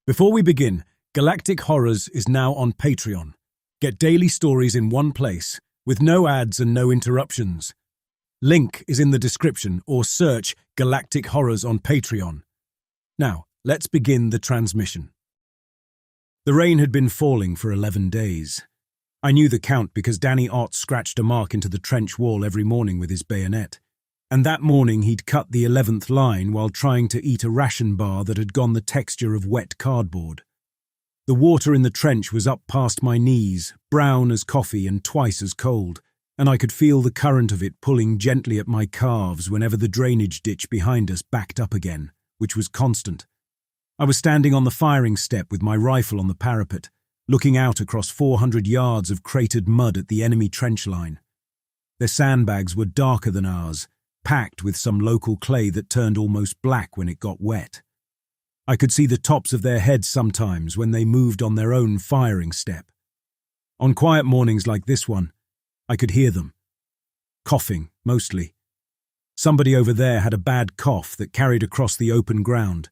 Before we begin, Galactic Horrors is now on Patreon. Get daily stories in one place, with no ads and no interruptions. Link is in the description or search Galactic Horrors on Patreon. Now, let's begin the transmission. The rain had been falling for 11 days. I knew the count because Danny Ott scratched a mark into the trench wall every morning with his bayonet. And that morning he'd cut the 11th line while trying to eat a ration bar that had gone the texture of wet cardboard. The water in the trench was up past my knees, brown as coffee and twice as cold, and I could feel the current of it pulling gently at my calves whenever the drainage ditch behind us backed up again, which was constant. I was standing on the firing step with my rifle on the parapet, looking out across 400 yards of cratered mud at the enemy trench line. Their sandbags were darker than ours, packed with some local clay that turned almost black when it got wet. I could see the tops of their heads sometimes when they moved on their own firing step. On quiet mornings like this one, I could hear them. Coughing, mostly. Somebody over there had a bad cough that carried across the open ground,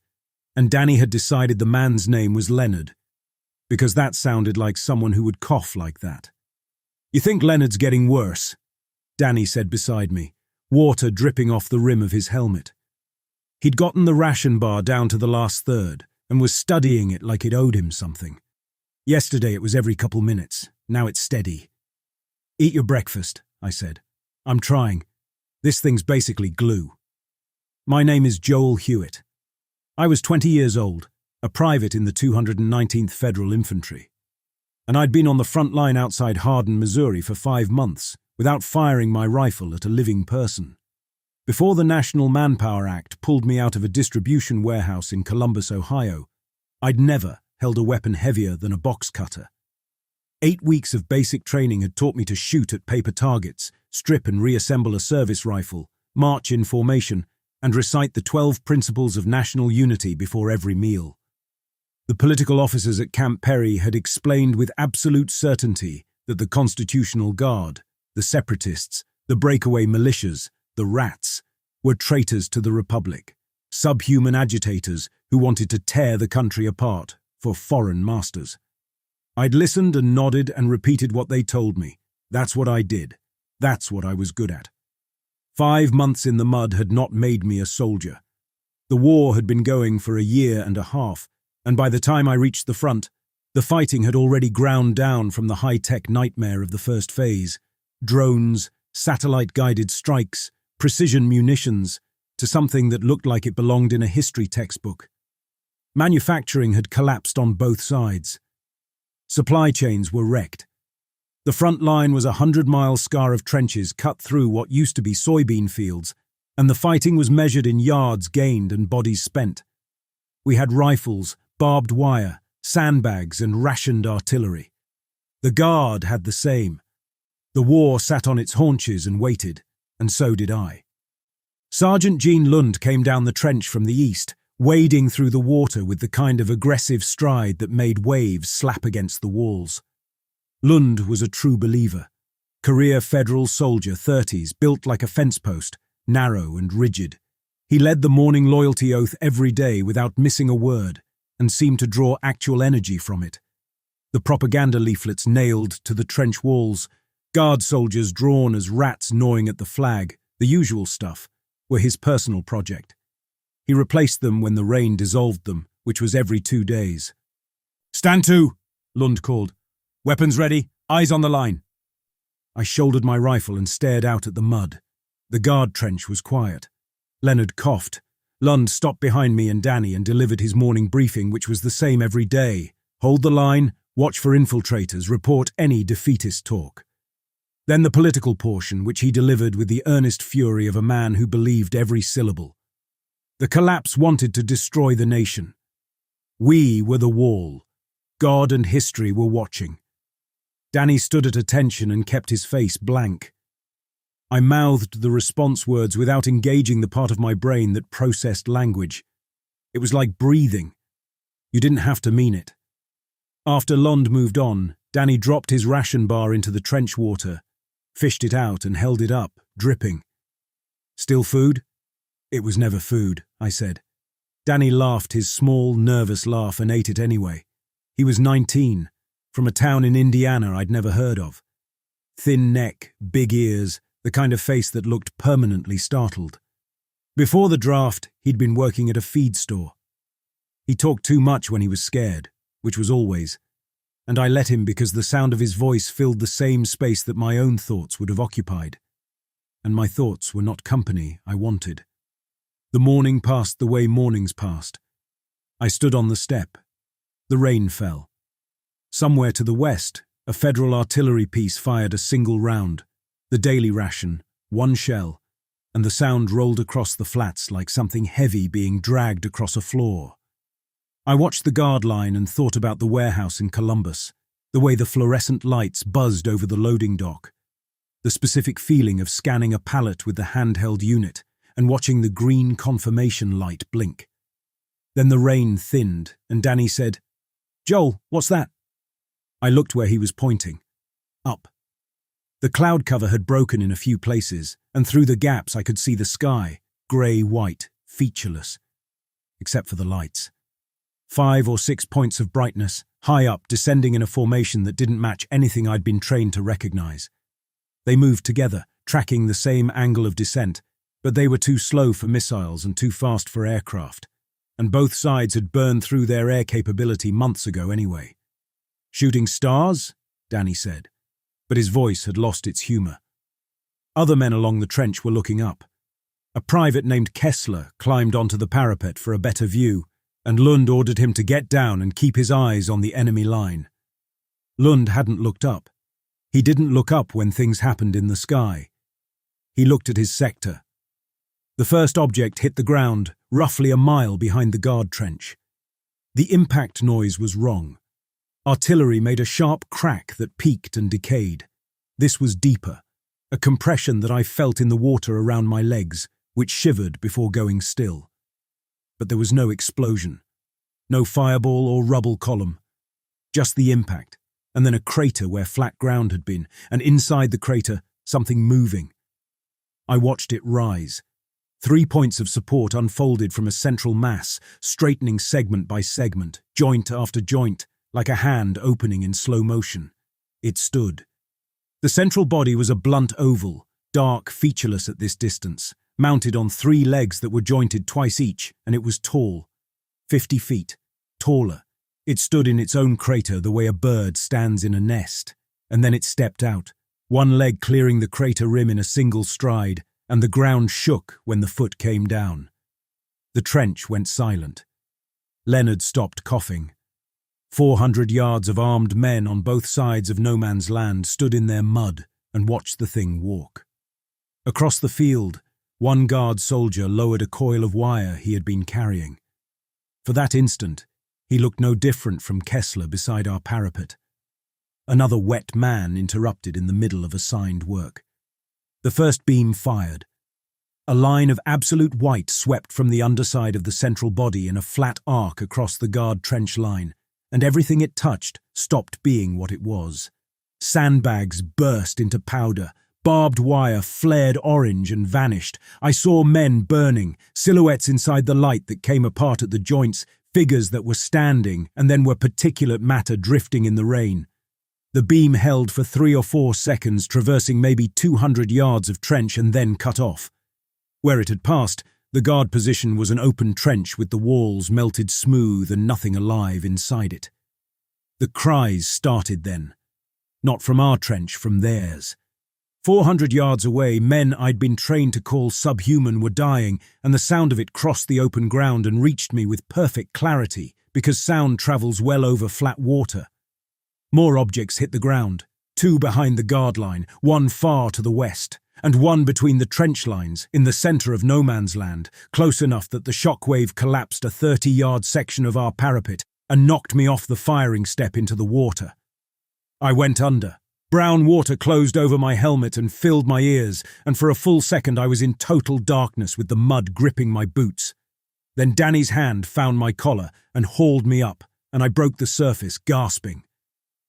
and Danny had decided the man's name was Leonard, because that sounded like someone who would cough like that. "You think Leonard's getting worse?" Danny said beside me, water dripping off the rim of his helmet. He'd gotten the ration bar down to the last third and was studying it like it owed him something. Yesterday it was every couple minutes, now it's steady. "Eat your breakfast," I said. "I'm trying. This thing's basically glue." My name is Joel Hewitt. I was 20 years old, a private in the 219th Federal Infantry. And I'd been on the front line outside Hardin, Missouri for 5 months, without firing my rifle at a living person. Before the National Manpower Act pulled me out of a distribution warehouse in Columbus, Ohio, I'd never held a weapon heavier than a box cutter. 8 weeks of basic training had taught me to shoot at paper targets, strip and reassemble a service rifle, march in formation, and recite the 12 principles of national unity before every meal. The political officers at Camp Perry had explained with absolute certainty that the Constitutional Guard, the separatists, the breakaway militias, the rats, were traitors to the Republic, subhuman agitators who wanted to tear the country apart for foreign masters. I'd listened and nodded and repeated what they told me. That's what I did. That's what I was good at. 5 months in the mud had not made me a soldier. The war had been going for a year and a half, and by the time I reached the front, the fighting had already ground down from the high-tech nightmare of the first phase. Drones, satellite-guided strikes, precision munitions, to something that looked like it belonged in a history textbook. Manufacturing had collapsed on both sides. Supply chains were wrecked. The front line was a 100-mile scar of trenches cut through what used to be soybean fields, and the fighting was measured in yards gained and bodies spent. We had rifles, barbed wire, sandbags, and rationed artillery. The Guard had the same. The war sat on its haunches and waited, and so did I. Sergeant Gene Lund came down the trench from the east, wading through the water with the kind of aggressive stride that made waves slap against the walls. Lund was a true believer. Career federal soldier, 30s, built like a fence post, narrow and rigid. He led the morning loyalty oath every day without missing a word, and seemed to draw actual energy from it. The propaganda leaflets nailed to the trench walls, Guard soldiers drawn as rats gnawing at the flag, the usual stuff, were his personal project. He replaced them when the rain dissolved them, which was every 2 days. "Stand to," Lund called. "Weapons ready, eyes on the line." I shouldered my rifle and stared out at the mud. The Guard trench was quiet. Leonard coughed. Lund stopped behind me and Danny and delivered his morning briefing, which was the same every day. Hold the line, watch for infiltrators, report any defeatist talk. Then the political portion, which he delivered with the earnest fury of a man who believed every syllable. The collapse wanted to destroy the nation. We were the wall. God and history were watching. Danny stood at attention and kept his face blank. I mouthed the response words without engaging the part of my brain that processed language. It was like breathing. You didn't have to mean it. After Lund moved on, Danny dropped his ration bar into the trench water, fished it out and held it up, dripping. "Still food?" "It was never food," I said. Danny laughed his small, nervous laugh and ate it anyway. He was 19, from a town in Indiana I'd never heard of. Thin neck, big ears, the kind of face that looked permanently startled. Before the draft, he'd been working at a feed store. He talked too much when he was scared, which was always, and I let him because the sound of his voice filled the same space that my own thoughts would have occupied. And my thoughts were not company I wanted. The morning passed the way mornings passed. I stood on the step. The rain fell. Somewhere to the west, a federal artillery piece fired a single round, the daily ration, one shell, and the sound rolled across the flats like something heavy being dragged across a floor. I watched the guard line and thought about the warehouse in Columbus, the way the fluorescent lights buzzed over the loading dock, the specific feeling of scanning a pallet with the handheld unit and watching the green confirmation light blink. Then the rain thinned and Danny said, "Joel, what's that?" I looked where he was pointing. Up. The cloud cover had broken in a few places, and through the gaps I could see the sky, grey-white, featureless, except for the lights. 5 or 6 points of brightness, high up, descending in a formation that didn't match anything I'd been trained to recognize. They moved together, tracking the same angle of descent, but they were too slow for missiles and too fast for aircraft, and both sides had burned through their air capability months ago anyway. "Shooting stars?" Danny said, but his voice had lost its humor. Other men along the trench were looking up. A private named Kessler climbed onto the parapet for a better view, and Lund ordered him to get down and keep his eyes on the enemy line. Lund hadn't looked up. He didn't look up when things happened in the sky. He looked at his sector. The first object hit the ground, roughly a mile behind the guard trench. The impact noise was wrong. Artillery made a sharp crack that peaked and decayed. This was deeper, a compression that I felt in the water around my legs, which shivered before going still. But there was no explosion, no fireball or rubble column, just the impact, and then a crater where flat ground had been, and inside the crater, something moving. I watched it rise. 3 points of support unfolded from a central mass, straightening segment by segment, joint after joint, like a hand opening in slow motion. It stood. The central body was a blunt oval, dark, featureless at this distance, mounted on 3 legs that were jointed twice each, and it was tall. 50 feet. Taller. It stood in its own crater the way a bird stands in a nest, and then it stepped out, one leg clearing the crater rim in a single stride, and the ground shook when the foot came down. The trench went silent. Leonard stopped coughing. 400 yards of armed men on both sides of no man's land stood in their mud and watched the thing walk. Across the field, one guard soldier lowered a coil of wire he had been carrying. For that instant, he looked no different from Kessler beside our parapet. Another wet man interrupted in the middle of assigned work. The first beam fired. A line of absolute white swept from the underside of the central body in a flat arc across the guard trench line, and everything it touched stopped being what it was. Sandbags burst into powder, barbed wire flared orange and vanished. I saw men burning, silhouettes inside the light that came apart at the joints, figures that were standing and then were particulate matter drifting in the rain. The beam held for 3 or 4 seconds, traversing maybe 200 yards of trench and then cut off. Where it had passed, the guard position was an open trench with the walls melted smooth and nothing alive inside it. The cries started then. Not from our trench, from theirs. 400 yards away, men I'd been trained to call subhuman were dying, and the sound of it crossed the open ground and reached me with perfect clarity, because sound travels well over flat water. More objects hit the ground, 2 behind the guard line, 1 far to the west, and 1 between the trench lines, in the center of no man's land, close enough that the shockwave collapsed a 30-yard section of our parapet and knocked me off the firing step into the water. I went under. Brown water closed over my helmet and filled my ears, and for a full second I was in total darkness with the mud gripping my boots. Then Danny's hand found my collar and hauled me up, and I broke the surface, gasping.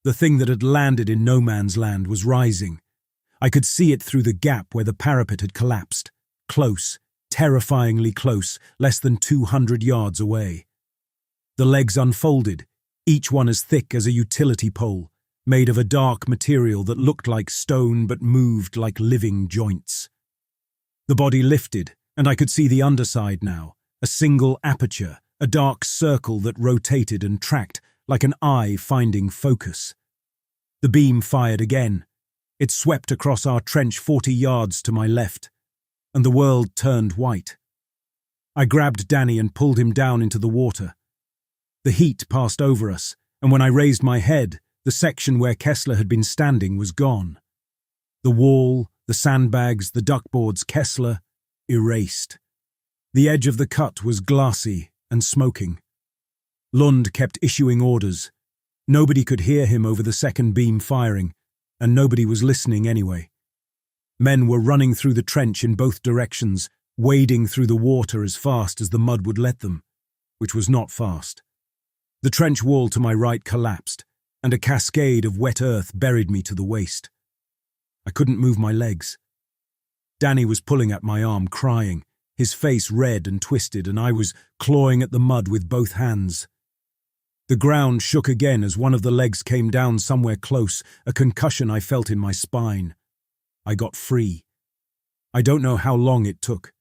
The thing that had landed in no man's land was rising. I could see it through the gap where the parapet had collapsed. Close, terrifyingly close, less than 200 yards away. The legs unfolded, each one as thick as a utility pole, made of a dark material that looked like stone but moved like living joints. The body lifted, and I could see the underside now, a single aperture, a dark circle that rotated and tracked like an eye finding focus. The beam fired again. It swept across our trench 40 yards to my left, and the world turned white. I grabbed Danny and pulled him down into the water. The heat passed over us, and when I raised my head, the section where Kessler had been standing was gone. The wall, the sandbags, the duckboards, Kessler, erased. The edge of the cut was glassy and smoking. Lund kept issuing orders. Nobody could hear him over the second beam firing, and nobody was listening anyway. Men were running through the trench in both directions, wading through the water as fast as the mud would let them, which was not fast. The trench wall to my right collapsed, and a cascade of wet earth buried me to the waist. I couldn't move my legs. Danny was pulling at my arm, crying, his face red and twisted, and I was clawing at the mud with both hands. The ground shook again as one of the legs came down somewhere close, a concussion I felt in my spine. I got free. I don't know how long it took.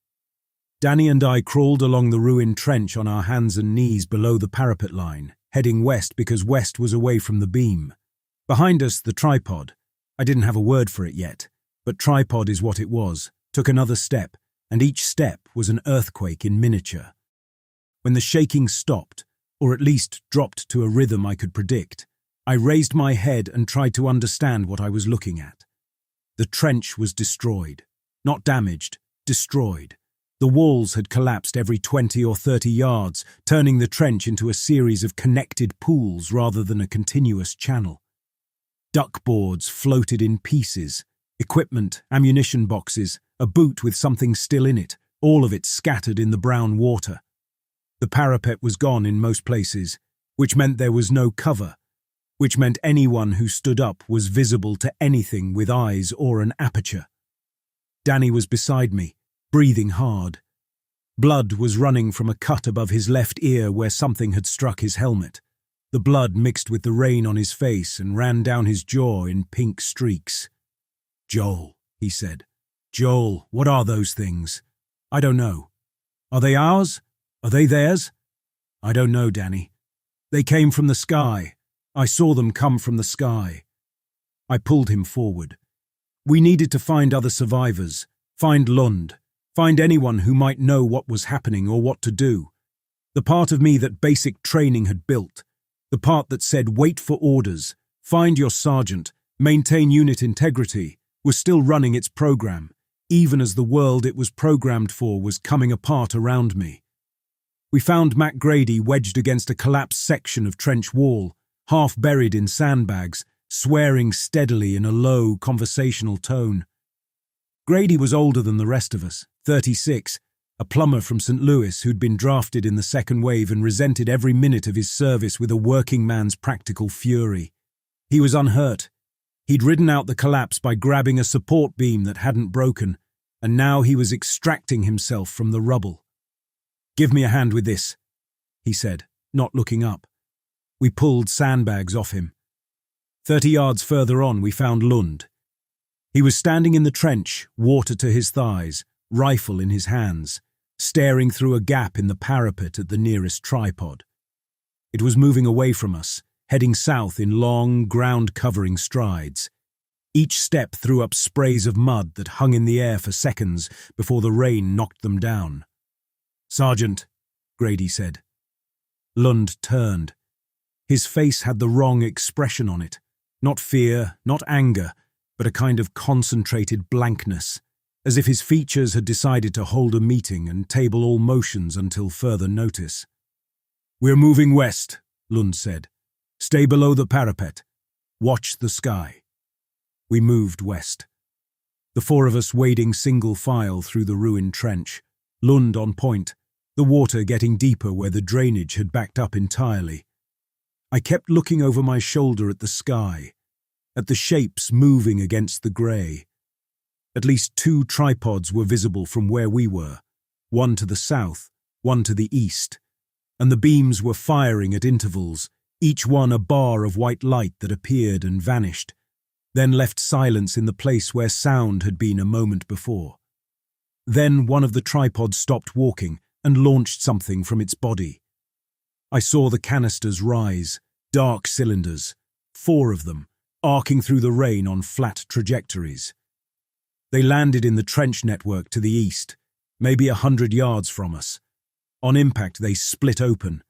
Danny and I crawled along the ruined trench on our hands and knees below the parapet line, heading west because west was away from the beam. Behind us, the tripod. I didn't have a word for it yet, but tripod is what it was, took another step, and each step was an earthquake in miniature. When the shaking stopped, or at least dropped to a rhythm I could predict, I raised my head and tried to understand what I was looking at. The trench was destroyed. Not damaged, destroyed. The walls had collapsed every 20 or 30 yards, turning the trench into a series of connected pools rather than a continuous channel. Duckboards floated in pieces, equipment, ammunition boxes, a boot with something still in it, all of it scattered in the brown water. The parapet was gone in most places, which meant there was no cover, which meant anyone who stood up was visible to anything with eyes or an aperture. Danny was beside me, breathing hard. Blood was running from a cut above his left ear where something had struck his helmet. The blood mixed with the rain on his face and ran down his jaw in pink streaks. "Joel," he said. "Joel, what are those things?" "I don't know." "Are they ours? Are they theirs?" "I don't know, Danny. They came from the sky. I saw them come from the sky." I pulled him forward. We needed to find other survivors, find Lund, find anyone who might know what was happening or what to do. The part of me that basic training had built, the part that said wait for orders, find your sergeant, maintain unit integrity, was still running its program, even as the world it was programmed for was coming apart around me. We found Matt Grady wedged against a collapsed section of trench wall, half buried in sandbags, swearing steadily in a low, conversational tone. Grady was older than the rest of us, 36, a plumber from St. Louis who'd been drafted in the second wave and resented every minute of his service with a working man's practical fury. He was unhurt. He'd ridden out the collapse by grabbing a support beam that hadn't broken, and now he was extracting himself from the rubble. "Give me a hand with this," he said, not looking up. We pulled sandbags off him. 30 yards further on, we found Lund. He was standing in the trench, water to his thighs, rifle in his hands, staring through a gap in the parapet at the nearest tripod. It was moving away from us, heading south in long, ground-covering strides. Each step threw up sprays of mud that hung in the air for seconds before the rain knocked them down. "Sergeant," Grady said. Lund turned. His face had the wrong expression on it. Not fear, not anger, but a kind of concentrated blankness, as if his features had decided to hold a meeting and table all motions until further notice. "We're moving west," Lund said. "Stay below the parapet. Watch the sky." We moved west. The four of us wading single file through the ruined trench, Lund on point, the water getting deeper where the drainage had backed up entirely. I kept looking over my shoulder at the sky, at the shapes moving against the grey. At least 2 tripods were visible from where we were, one to the south, one to the east, and the beams were firing at intervals, each one a bar of white light that appeared and vanished, then left silence in the place where sound had been a moment before. Then one of the tripods stopped walking and launched something from its body. I saw the canisters rise, dark cylinders, 4 of them, arcing through the rain on flat trajectories. They landed in the trench network to the east, maybe 100 yards from us. On impact, they split open.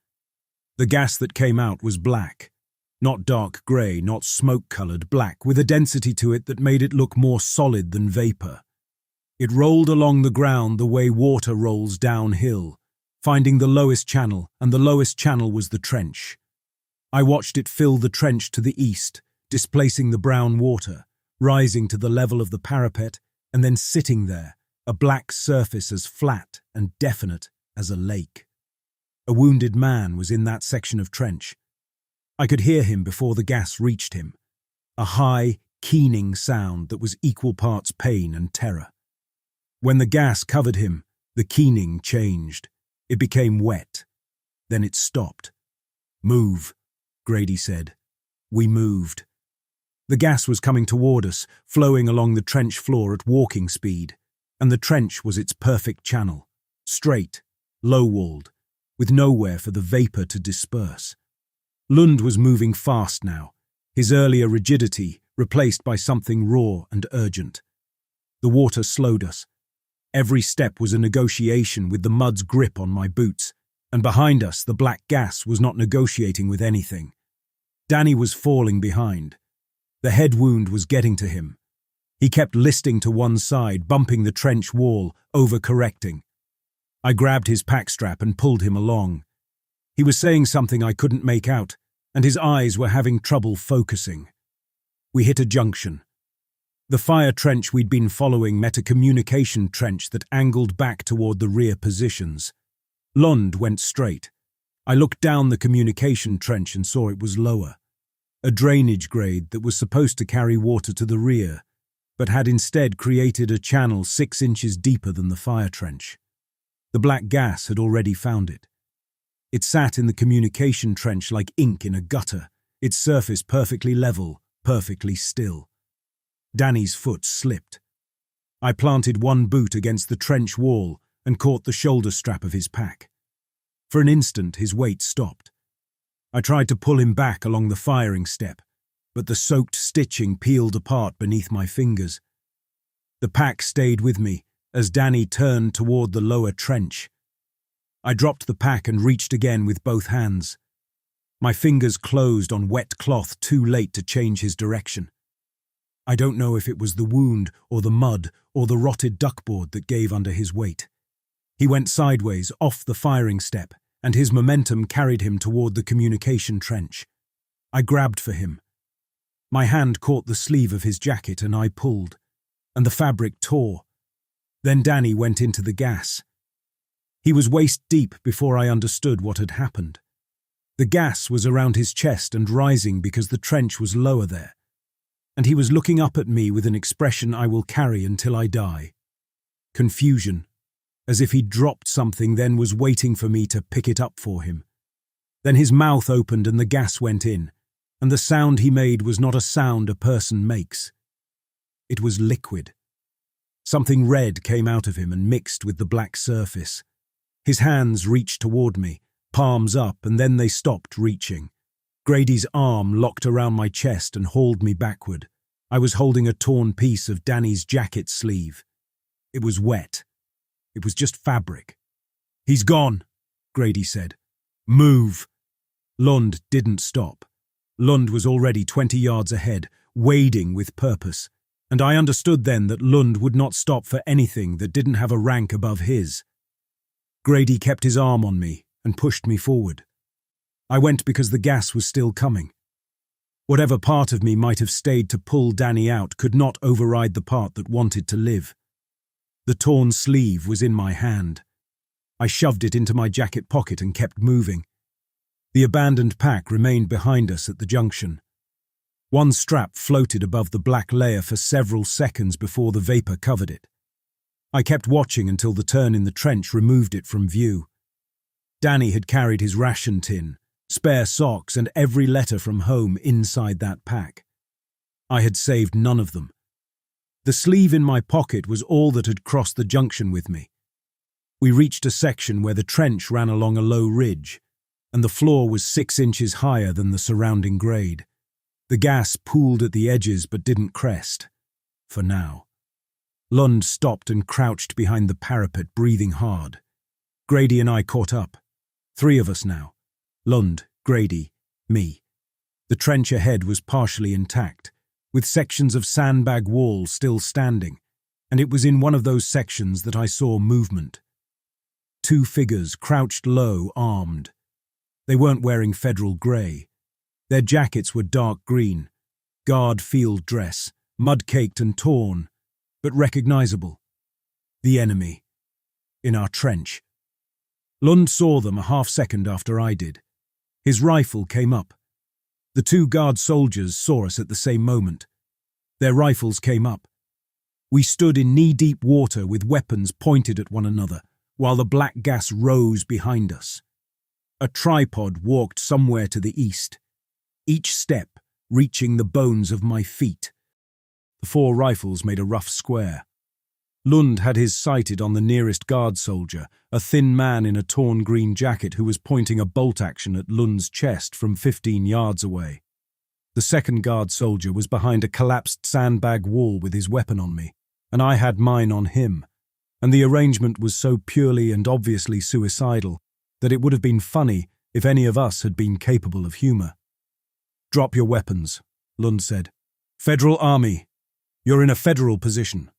The gas that came out was black. Not dark grey, not smoke-coloured, black, with a density to it that made it look more solid than vapour. It rolled along the ground the way water rolls downhill, finding the lowest channel, and the lowest channel was the trench. I watched it fill the trench to the east, displacing the brown water, rising to the level of the parapet, and then sitting there, a black surface as flat and definite as a lake. A wounded man was in that section of trench. I could hear him before the gas reached him, a high, keening sound that was equal parts pain and terror. When the gas covered him, the keening changed. It became wet. Then it stopped. "Move," Grady said. We moved. The gas was coming toward us, flowing along the trench floor at walking speed, and the trench was its perfect channel, straight, low-walled, with nowhere for the vapour to disperse. Lund was moving fast now, his earlier rigidity replaced by something raw and urgent. The water slowed us. Every step was a negotiation with the mud's grip on my boots, and behind us the black gas was not negotiating with anything. Danny was falling behind. The head wound was getting to him. He kept listing to one side, bumping the trench wall, overcorrecting. I grabbed his pack strap and pulled him along. He was saying something I couldn't make out, and his eyes were having trouble focusing. We hit a junction. The fire trench we'd been following met a communication trench that angled back toward the rear positions. Lund went straight. I looked down the communication trench and saw it was lower. A drainage grade that was supposed to carry water to the rear, but had instead created a channel 6 inches deeper than the fire trench. The black gas had already found it. It sat in the communication trench like ink in a gutter, its surface perfectly level, perfectly still. Danny's foot slipped. I planted one boot against the trench wall and caught the shoulder strap of his pack. For an instant, his weight stopped. I tried to pull him back along the firing step, but the soaked stitching peeled apart beneath my fingers. The pack stayed with me as Danny turned toward the lower trench. I dropped the pack and reached again with both hands. My fingers closed on wet cloth too late to change his direction. I don't know if it was the wound or the mud or the rotted duckboard that gave under his weight. He went sideways off the firing step, and his momentum carried him toward the communication trench. I grabbed for him. My hand caught the sleeve of his jacket and I pulled, and the fabric tore. Then Danny went into the gas. He was waist-deep before I understood what had happened. The gas was around his chest and rising because the trench was lower there, and he was looking up at me with an expression I will carry until I die. Confusion, as if he'd dropped something then was waiting for me to pick it up for him. Then his mouth opened and the gas went in, and the sound he made was not a sound a person makes. It was liquid. Something red came out of him and mixed with the black surface. His hands reached toward me, palms up, and then they stopped reaching. Grady's arm locked around my chest and hauled me backward. I was holding a torn piece of Danny's jacket sleeve. It was wet. It was just fabric. "He's gone," Grady said. "Move." Lund didn't stop. Lund was already 20 yards ahead, wading with purpose, and I understood then that Lund would not stop for anything that didn't have a rank above his. Grady kept his arm on me and pushed me forward. I went because the gas was still coming. Whatever part of me might have stayed to pull Danny out could not override the part that wanted to live. The torn sleeve was in my hand. I shoved it into my jacket pocket and kept moving. The abandoned pack remained behind us at the junction. One strap floated above the black layer for several seconds before the vapour covered it. I kept watching until the turn in the trench removed it from view. Danny had carried his ration tin, spare socks, and every letter from home inside that pack. I had saved none of them. The sleeve in my pocket was all that had crossed the junction with me. We reached a section where the trench ran along a low ridge, and the floor was 6 inches higher than the surrounding grade. The gas pooled at the edges but didn't crest. For now. Lund stopped and crouched behind the parapet, breathing hard. Grady and I caught up. 3 of us now. Lund, Grady, me. The trench ahead was partially intact, with sections of sandbag wall still standing, and it was in one of those sections that I saw movement. 2 figures crouched low, armed. They weren't wearing Federal grey. Their jackets were dark green, guard field dress, mud-caked and torn, but recognizable. The enemy. In our trench. Lund saw them a half-second after I did. His rifle came up. The 2 guard soldiers saw us at the same moment. Their rifles came up. We stood in knee-deep water with weapons pointed at one another, while the black gas rose behind us. A tripod walked somewhere to the east, each step reaching the bones of my feet. The 4 rifles made a rough square. Lund had his sighted on the nearest guard soldier, a thin man in a torn green jacket who was pointing a bolt action at Lund's chest from 15 yards away. The second guard soldier was behind a collapsed sandbag wall with his weapon on me, and I had mine on him, and the arrangement was so purely and obviously suicidal that it would have been funny if any of us had been capable of humour. "Drop your weapons," Lund said. "Federal Army. You're in a Federal position."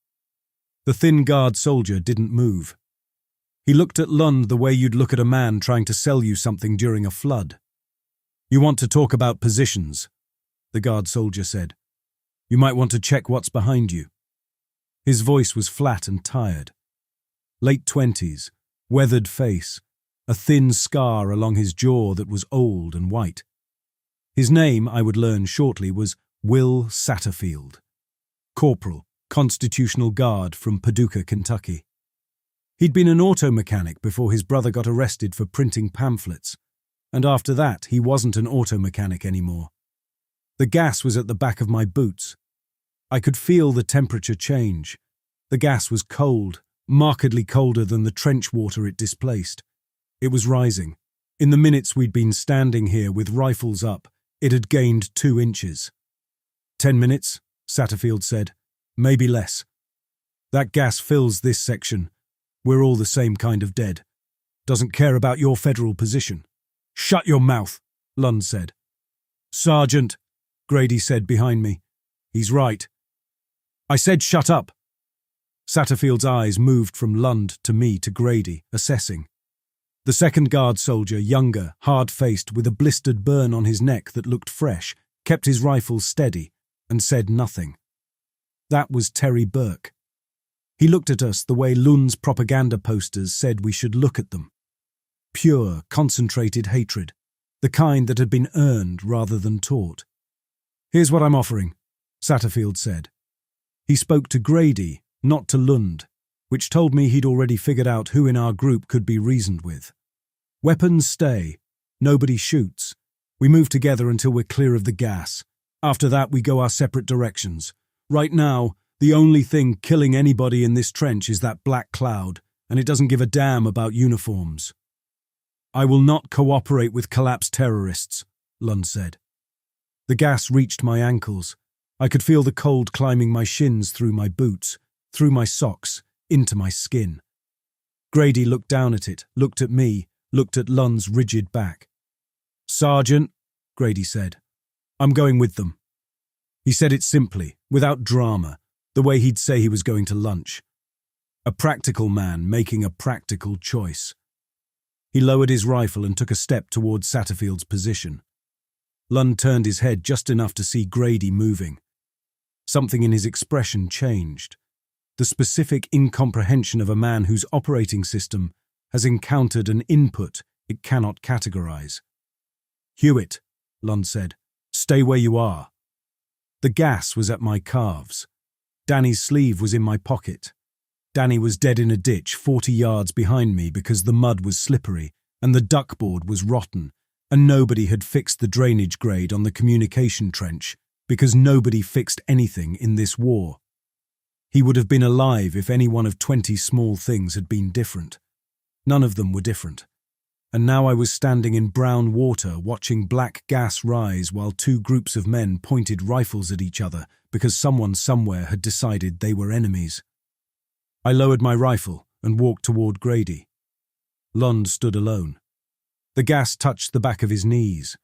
The thin guard soldier didn't move. He looked at Lund the way you'd look at a man trying to sell you something during a flood. "You want to talk about positions," the guard soldier said. "You might want to check what's behind you." His voice was flat and tired. Late 20s, weathered face, a thin scar along his jaw that was old and white. His name, I would learn shortly, was Will Satterfield. Corporal, Constitutional Guard from Paducah, Kentucky. He'd been an auto mechanic before his brother got arrested for printing pamphlets, and after that he wasn't an auto mechanic anymore. The gas was at the back of my boots. I could feel the temperature change. The gas was cold, markedly colder than the trench water it displaced. It was rising. In the minutes we'd been standing here with rifles up, it had gained 2 inches. 10 minutes, Satterfield said. Maybe less. That gas fills this section. We're all the same kind of dead. Doesn't care about your Federal position. "Shut your mouth," Lund said. "Sergeant," Grady said behind me. "He's right." "I said shut up." Satterfield's eyes moved from Lund to me to Grady, assessing. The second guard soldier, younger, hard-faced, with a blistered burn on his neck that looked fresh, kept his rifle steady and said nothing. That was Terry Burke. He looked at us the way Lund's propaganda posters said we should look at them. Pure, concentrated hatred, the kind that had been earned rather than taught. "Here's what I'm offering," Satterfield said. He spoke to Grady, not to Lund, which told me he'd already figured out who in our group could be reasoned with. "Weapons stay. Nobody shoots. We move together until we're clear of the gas. After that, we go our separate directions. Right now, the only thing killing anybody in this trench is that black cloud, and it doesn't give a damn about uniforms." "I will not cooperate with collapsed terrorists," Lund said. The gas reached my ankles. I could feel the cold climbing my shins through my boots, through my socks, into my skin. Grady looked down at it, looked at me, looked at Lund's rigid back. "Sergeant," Grady said, "I'm going with them." He said it simply, without drama, the way he'd say he was going to lunch. A practical man making a practical choice. He lowered his rifle and took a step towards Satterfield's position. Lund turned his head just enough to see Grady moving. Something in his expression changed. The specific incomprehension of a man whose operating system has encountered an input it cannot categorize. "Hewitt," Lund said, "stay where you are." The gas was at my calves. Danny's sleeve was in my pocket. Danny was dead in a ditch 40 yards behind me because the mud was slippery and the duckboard was rotten, and nobody had fixed the drainage grade on the communication trench because nobody fixed anything in this war. He would have been alive if any one of 20 small things had been different. None of them were different. And now I was standing in brown water watching black gas rise while two groups of men pointed rifles at each other because someone somewhere had decided they were enemies. I lowered my rifle and walked toward Grady. Lund stood alone. The gas touched the back of his knees.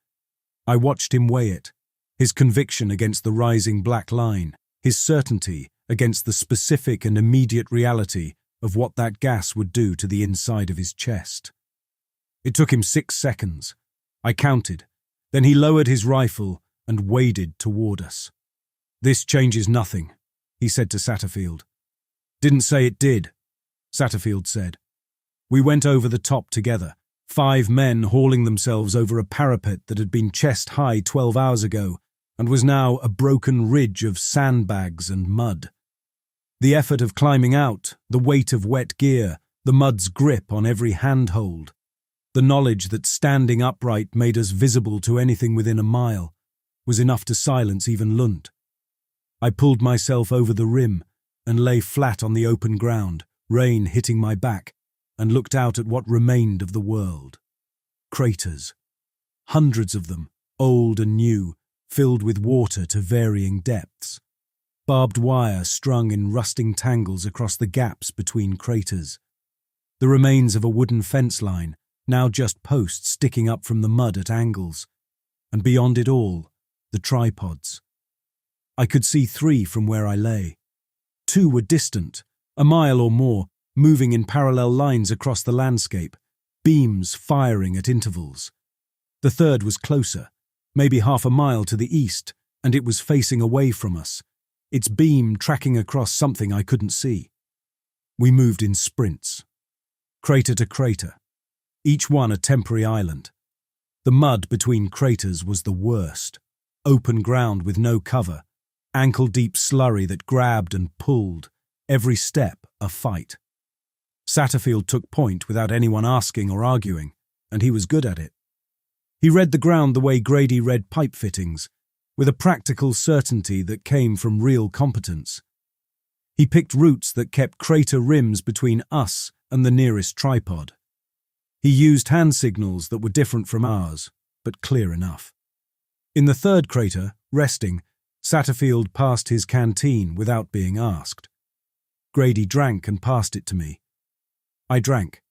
I watched him weigh it, his conviction against the rising black line, his certainty against the specific and immediate reality of what that gas would do to the inside of his chest. It took him 6 seconds. I counted. Then he lowered his rifle and waded toward us. "This changes nothing," he said to Satterfield. "Didn't say it did," Satterfield said. We went over the top together, 5 men hauling themselves over a parapet that had been chest-high 12 hours ago and was now a broken ridge of sandbags and mud. The effort of climbing out, the weight of wet gear, the mud's grip on every handhold, the knowledge that standing upright made us visible to anything within a mile, was enough to silence even Lund. I pulled myself over the rim and lay flat on the open ground, rain hitting my back, and looked out at what remained of the world. Craters. Hundreds of them, old and new, filled with water to varying depths. Barbed wire strung in rusting tangles across the gaps between craters. The remains of a wooden fence line, now just posts sticking up from the mud at angles. And beyond it all, the tripods. I could see 3 from where I lay. 2 were distant, a mile or more, moving in parallel lines across the landscape, beams firing at intervals. The third was closer, maybe half a mile to the east, and it was facing away from us, its beam tracking across something I couldn't see. We moved in sprints, crater to crater, each one a temporary island. The mud between craters was the worst, open ground with no cover, ankle-deep slurry that grabbed and pulled, every step a fight. Satterfield took point without anyone asking or arguing, and he was good at it. He read the ground the way Grady read pipe fittings, with a practical certainty that came from real competence. He picked routes that kept crater rims between us and the nearest tripod. He used hand signals that were different from ours, but clear enough. In the third crater, resting, Satterfield passed his canteen without being asked. Grady drank and passed it to me. I drank.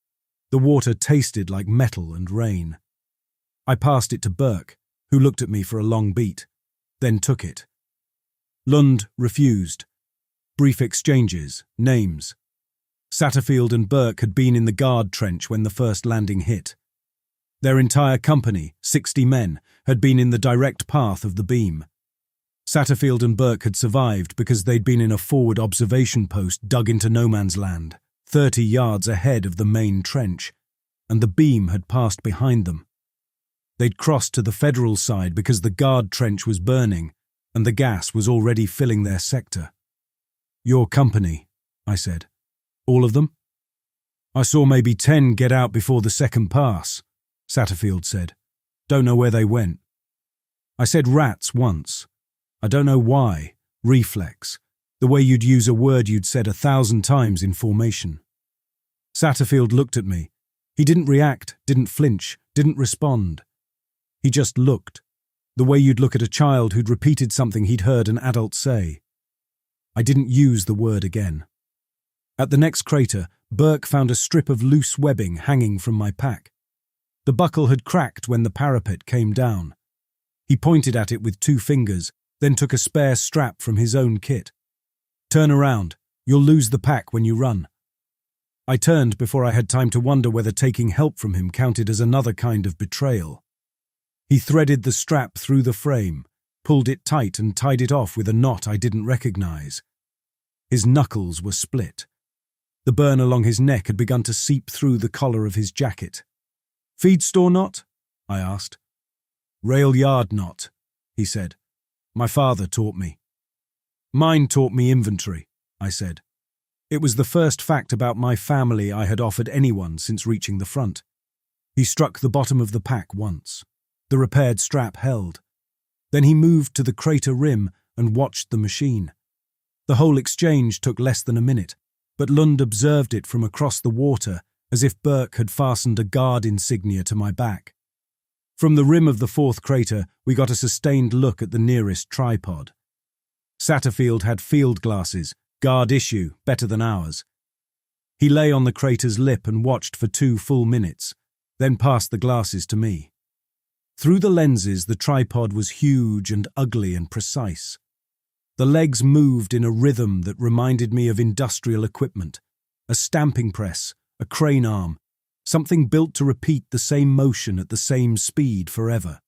The water tasted like metal and rain. I passed it to Burke, who looked at me for a long beat, then took it. Lund refused. Brief exchanges, names. Satterfield and Burke had been in the guard trench when the first landing hit. Their entire company, 60 men, had been in the direct path of the beam. Satterfield and Burke had survived because they'd been in a forward observation post dug into no man's land, 30 yards ahead of the main trench, and the beam had passed behind them. They'd crossed to the federal side because the guard trench was burning, and the gas was already filling their sector. "Your company," I said. "All of them?" "I saw maybe 10 get out before the second pass," Satterfield said. "Don't know where they went." I said rats once. I don't know why. Reflex. The way you'd use a word you'd said 1,000 times in formation. Satterfield looked at me. He didn't react, didn't flinch, didn't respond. He just looked, the way you'd look at a child who'd repeated something he'd heard an adult say. I didn't use the word again. At the next crater, Burke found a strip of loose webbing hanging from my pack. The buckle had cracked when the parapet came down. He pointed at it with 2 fingers, then took a spare strap from his own kit. "Turn around. You'll lose the pack when you run." I turned before I had time to wonder whether taking help from him counted as another kind of betrayal. He threaded the strap through the frame, pulled it tight and tied it off with a knot I didn't recognize. His knuckles were split. The burn along his neck had begun to seep through the collar of his jacket. "Feed store knot?" I asked. "Rail yard knot," he said. "My father taught me." "Mine taught me inventory," I said. It was the first fact about my family I had offered anyone since reaching the front. He struck the bottom of the pack once. The repaired strap held. Then he moved to the crater rim and watched the machine. The whole exchange took less than a minute, but Lund observed it from across the water as if Burke had fastened a guard insignia to my back. From the rim of the fourth crater, we got a sustained look at the nearest tripod. Satterfield had field glasses, guard issue, better than ours. He lay on the crater's lip and watched for 2 full minutes, then passed the glasses to me. Through the lenses, the tripod was huge and ugly and precise. The legs moved in a rhythm that reminded me of industrial equipment, a stamping press, a crane arm, something built to repeat the same motion at the same speed forever.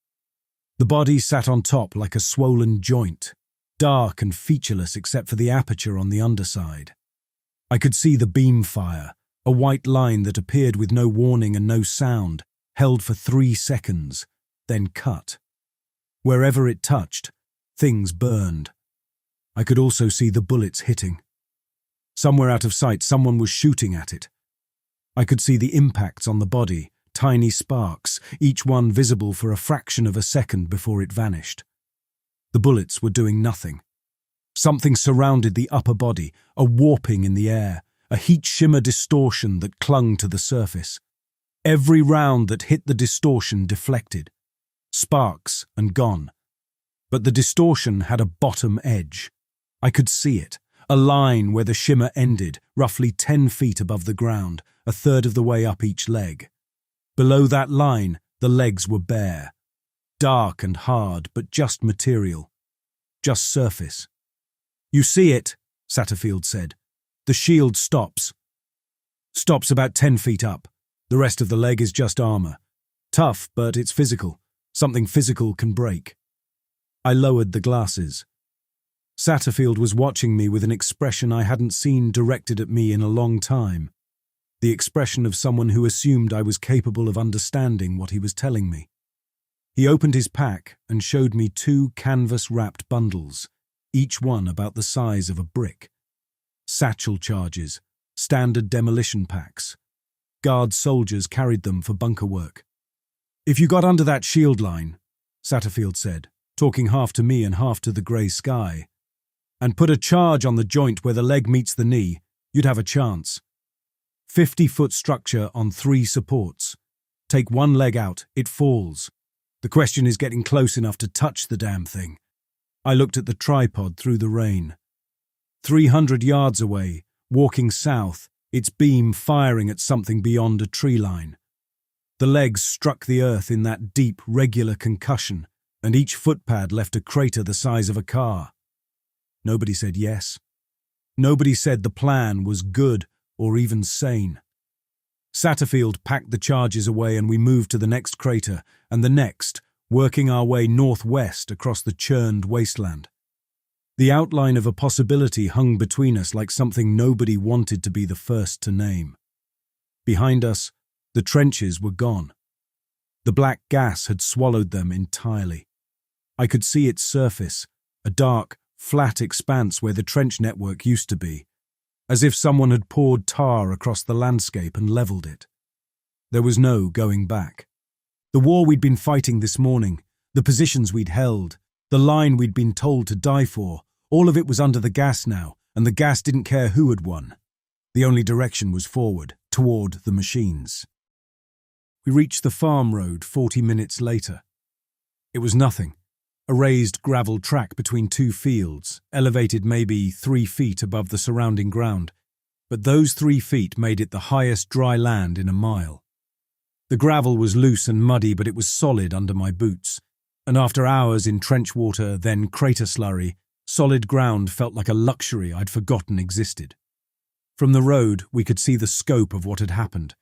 The body sat on top like a swollen joint, dark and featureless except for the aperture on the underside. I could see the beam fire, a white line that appeared with no warning and no sound, held for 3 seconds, then cut. Wherever it touched, things burned. I could also see the bullets hitting. Somewhere out of sight, someone was shooting at it. I could see the impacts on the body, tiny sparks, each one visible for a fraction of a second before it vanished. The bullets were doing nothing. Something surrounded the upper body, a warping in the air, a heat shimmer distortion that clung to the surface. Every round that hit the distortion deflected. Sparks and gone. But the distortion had a bottom edge. I could see it, a line where the shimmer ended, roughly 10 feet above the ground, a third of the way up each leg. Below that line, the legs were bare. Dark and hard, but just material. Just surface. "You see it," Satterfield said. "The shield stops. Stops about 10 feet up. The rest of the leg is just armor. Tough, but it's physical. Something physical can break." I lowered the glasses. Satterfield was watching me with an expression I hadn't seen directed at me in a long time. The expression of someone who assumed I was capable of understanding what he was telling me. He opened his pack and showed me 2 canvas-wrapped bundles, each one about the size of a brick. Satchel charges, standard demolition packs. Guard soldiers carried them for bunker work. "If you got under that shield line," Satterfield said, talking half to me and half to the grey sky, "and put a charge on the joint where the leg meets the knee, you'd have a chance. 50-foot structure on 3 supports. Take one leg out, it falls. The question is getting close enough to touch the damn thing." I looked at the tripod through the rain. 300 yards away, walking south, its beam firing at something beyond a tree line. The legs struck the earth in that deep, regular concussion, and each footpad left a crater the size of a car. Nobody said yes. Nobody said the plan was good or even sane. Satterfield packed the charges away and we moved to the next crater and the next, working our way northwest across the churned wasteland. The outline of a possibility hung between us like something nobody wanted to be the first to name. Behind us, the trenches were gone. The black gas had swallowed them entirely. I could see its surface, a dark, flat expanse where the trench network used to be, as if someone had poured tar across the landscape and levelled it. There was no going back. The war we'd been fighting this morning, the positions we'd held, the line we'd been told to die for, all of it was under the gas now, and the gas didn't care who had won. The only direction was forward, toward the machines. We reached the farm road 40 minutes later. It was nothing. A raised gravel track between 2 fields, elevated maybe 3 feet above the surrounding ground, but those 3 feet made it the highest dry land in a mile. The gravel was loose and muddy, but it was solid under my boots, and after hours in trench water, then crater slurry, solid ground felt like a luxury I'd forgotten existed. From the road, we could see the scope of what had happened.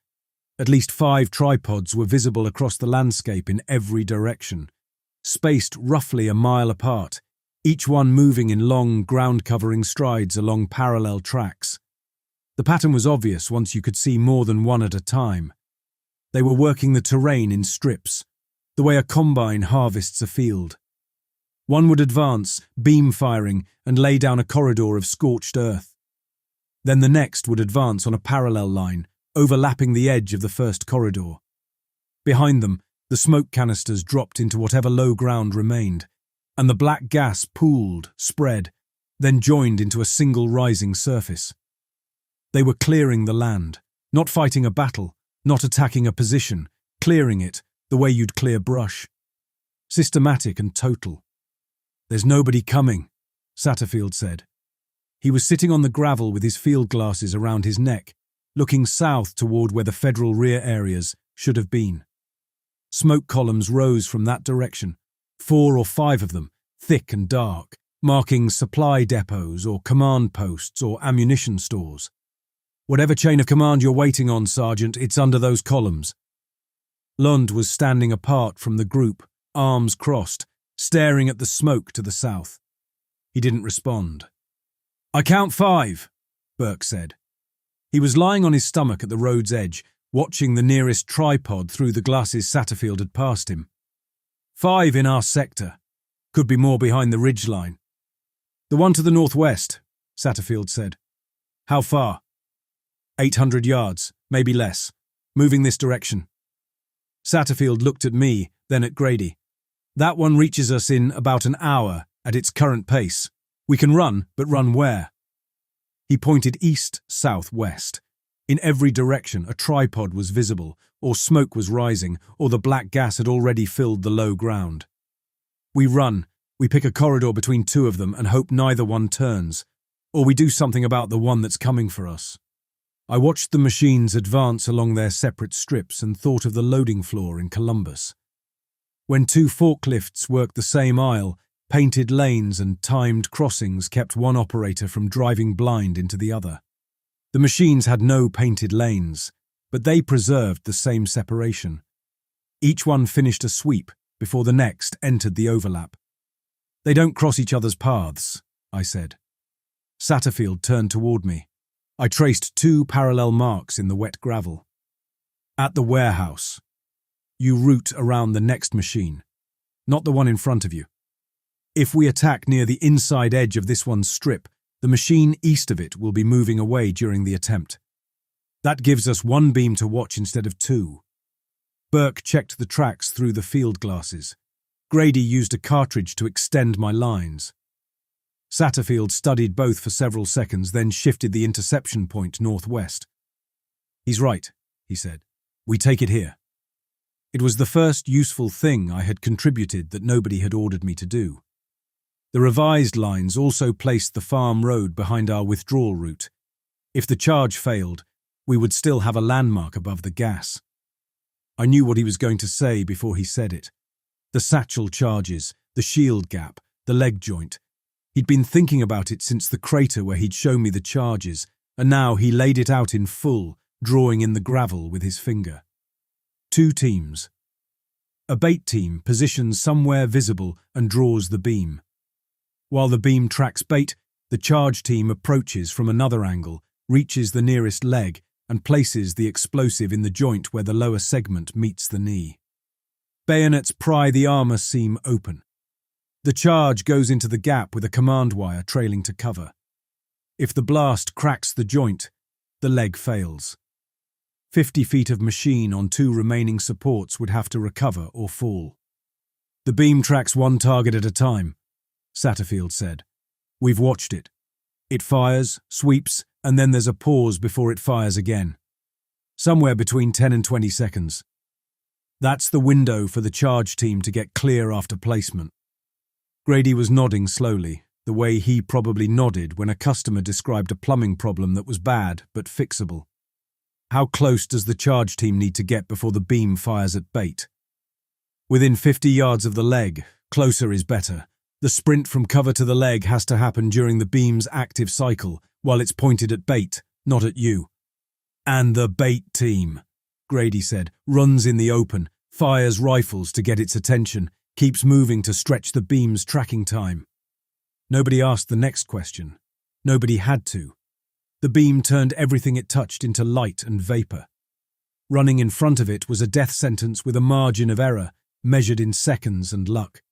At least 5 tripods were visible across the landscape in every direction, spaced roughly a mile apart, each one moving in long, ground-covering strides along parallel tracks. The pattern was obvious once you could see more than one at a time. They were working the terrain in strips, the way a combine harvests a field. One would advance, beam firing, and lay down a corridor of scorched earth. Then the next would advance on a parallel line, overlapping the edge of the first corridor. Behind them, the smoke canisters dropped into whatever low ground remained, and the black gas pooled, spread, then joined into a single rising surface. They were clearing the land, not fighting a battle, not attacking a position, clearing it the way you'd clear brush. Systematic and total. "There's nobody coming," Satterfield said. He was sitting on the gravel with his field glasses around his neck, looking south toward where the federal rear areas should have been. Smoke columns rose from that direction, 4 or 5 of them, thick and dark, marking supply depots or command posts or ammunition stores. "Whatever chain of command you're waiting on, Sergeant, it's under those columns." Lund was standing apart from the group, arms crossed, staring at the smoke to the south. He didn't respond. "I count 5, Burke said. He was lying on his stomach at the road's edge, watching the nearest tripod through the glasses Satterfield had passed him. 5 in our sector. Could be more behind the ridgeline. "The one to the northwest," Satterfield said. "How far?" 800 yards, maybe less. Moving this direction." Satterfield looked at me, then at Grady. "That one reaches us in about an hour at its current pace. We can run, but run where?" He pointed east, south, west. In every direction, a tripod was visible, or smoke was rising, or the black gas had already filled the low ground. "We run. We pick a corridor between 2 of them and hope neither one turns. Or we do something about the one that's coming for us." I watched the machines advance along their separate strips and thought of the loading floor in Columbus. When 2 forklifts worked the same aisle, painted lanes and timed crossings kept one operator from driving blind into the other. The machines had no painted lanes, but they preserved the same separation. Each one finished a sweep before the next entered the overlap. "They don't cross each other's paths," I said. Satterfield turned toward me. I traced 2 parallel marks in the wet gravel. "At the warehouse. You route around the next machine, not the one in front of you. If we attack near the inside edge of this one's strip, the machine east of it will be moving away during the attempt. That gives us 1 beam to watch instead of 2. Burke checked the tracks through the field glasses. Grady used a cartridge to extend my lines. Satterfield studied both for several seconds, then shifted the interception point northwest. "He's right," he said. "We take it here." It was the first useful thing I had contributed that nobody had ordered me to do. The revised lines also placed the farm road behind our withdrawal route. If the charge failed, we would still have a landmark above the gas. I knew what he was going to say before he said it. The satchel charges, the shield gap, the leg joint. He'd been thinking about it since the crater where he'd shown me the charges, and now he laid it out in full, drawing in the gravel with his finger. 2 teams. A bait team positions somewhere visible and draws the beam. While the beam tracks bait, the charge team approaches from another angle, reaches the nearest leg, and places the explosive in the joint where the lower segment meets the knee. Bayonets pry the armor seam open. The charge goes into the gap with a command wire trailing to cover. If the blast cracks the joint, the leg fails. 50 feet of machine on 2 remaining supports would have to recover or fall. "The beam tracks 1 target at a time," Satterfield said. "We've watched it. It fires, sweeps, and then there's a pause before it fires again. Somewhere between 10 and 20 seconds. That's the window for the charge team to get clear after placement." Grady was nodding slowly, the way he probably nodded when a customer described a plumbing problem that was bad but fixable. "How close does the charge team need to get before the beam fires at bait?" "Within 50 yards of the leg. Closer is better. The sprint from cover to the leg has to happen during the beam's active cycle, while it's pointed at bait, not at you." "And the bait team," Grady said, "runs in the open, fires rifles to get its attention, keeps moving to stretch the beam's tracking time." Nobody asked the next question. Nobody had to. The beam turned everything it touched into light and vapor. Running in front of it was a death sentence with a margin of error, measured in seconds and luck.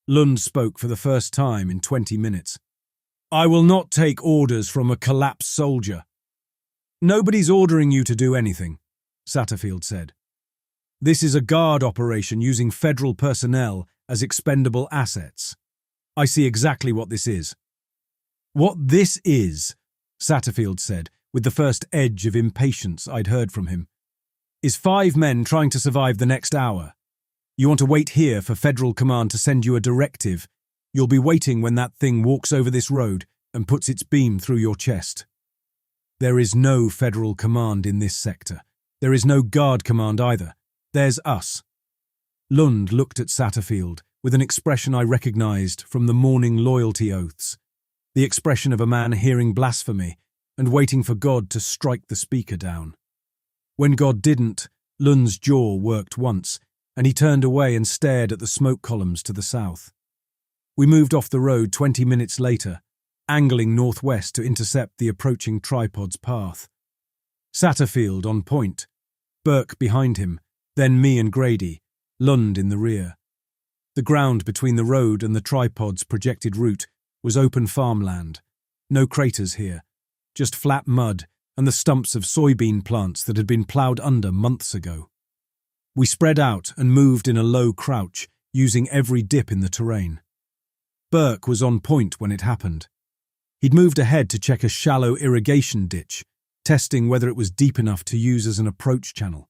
Lund spoke for the first time in 20 minutes. I will not take orders from a collapsed soldier. Nobody's ordering you to do anything, Satterfield said. This is a guard operation using federal personnel as expendable assets. I see exactly what this is. What this is, Satterfield said, with the first edge of impatience I'd heard from him, is 5 men trying to survive the next hour. You want to wait here for Federal Command to send you a directive. You'll be waiting when that thing walks over this road and puts its beam through your chest. There is no Federal Command in this sector. There is no Guard Command either. There's us. Lund looked at Satterfield with an expression I recognized from the morning loyalty oaths, the expression of a man hearing blasphemy and waiting for God to strike the speaker down. When God didn't, Lund's jaw worked once, and he turned away and stared at the smoke columns to the south. We moved off the road 20 minutes later, angling northwest to intercept the approaching tripod's path. Satterfield on point, Burke behind him, then me and Grady, Lund in the rear. The ground between the road and the tripod's projected route was open farmland. No craters here, just flat mud and the stumps of soybean plants that had been ploughed under months ago. We spread out and moved in a low crouch, using every dip in the terrain. Burke was on point when it happened. He'd moved ahead to check a shallow irrigation ditch, testing whether it was deep enough to use as an approach channel.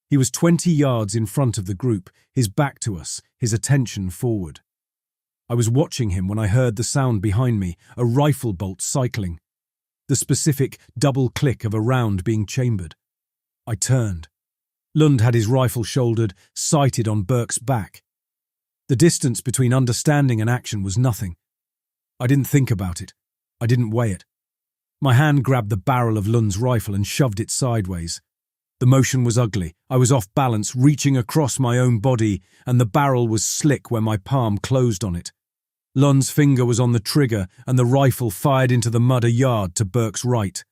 He was 20 yards in front of the group, his back to us, his attention forward. I was watching him when I heard the sound behind me, a rifle bolt cycling, the specific double click of a round being chambered. I turned. Lund had his rifle shouldered, sighted on Burke's back. The distance between understanding and action was nothing. I didn't think about it. I didn't weigh it. My hand grabbed the barrel of Lund's rifle and shoved it sideways. The motion was ugly. I was off balance, reaching across my own body, and the barrel was slick where my palm closed on it. Lund's finger was on the trigger, and the rifle fired into the mud a yard to Burke's right.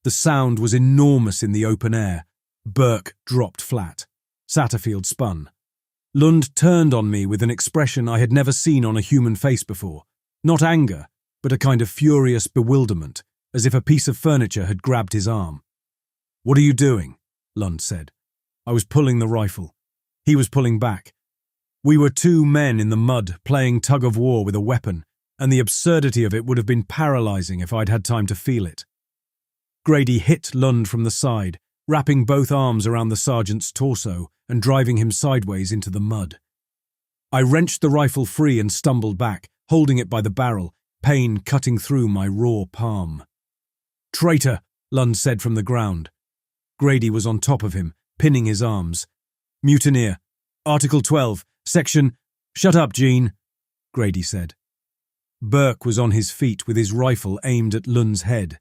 The sound was enormous in the open air. Burke dropped flat. Satterfield spun. Lund turned on me with an expression I had never seen on a human face before. Not anger, but a kind of furious bewilderment, as if a piece of furniture had grabbed his arm. "What are you doing?" Lund said. I was pulling the rifle. He was pulling back. We were 2 men in the mud playing tug-of-war with a weapon, and the absurdity of it would have been paralyzing if I'd had time to feel it. Grady hit Lund from the side, wrapping both arms around the sergeant's torso and driving him sideways into the mud. I wrenched the rifle free and stumbled back, holding it by the barrel, pain cutting through my raw palm. "Traitor," Lund said from the ground. Grady was on top of him, pinning his arms. "Mutineer. Article 12, Section—" "Shut up, Gene," Grady said. Burke was on his feet with his rifle aimed at Lund's head.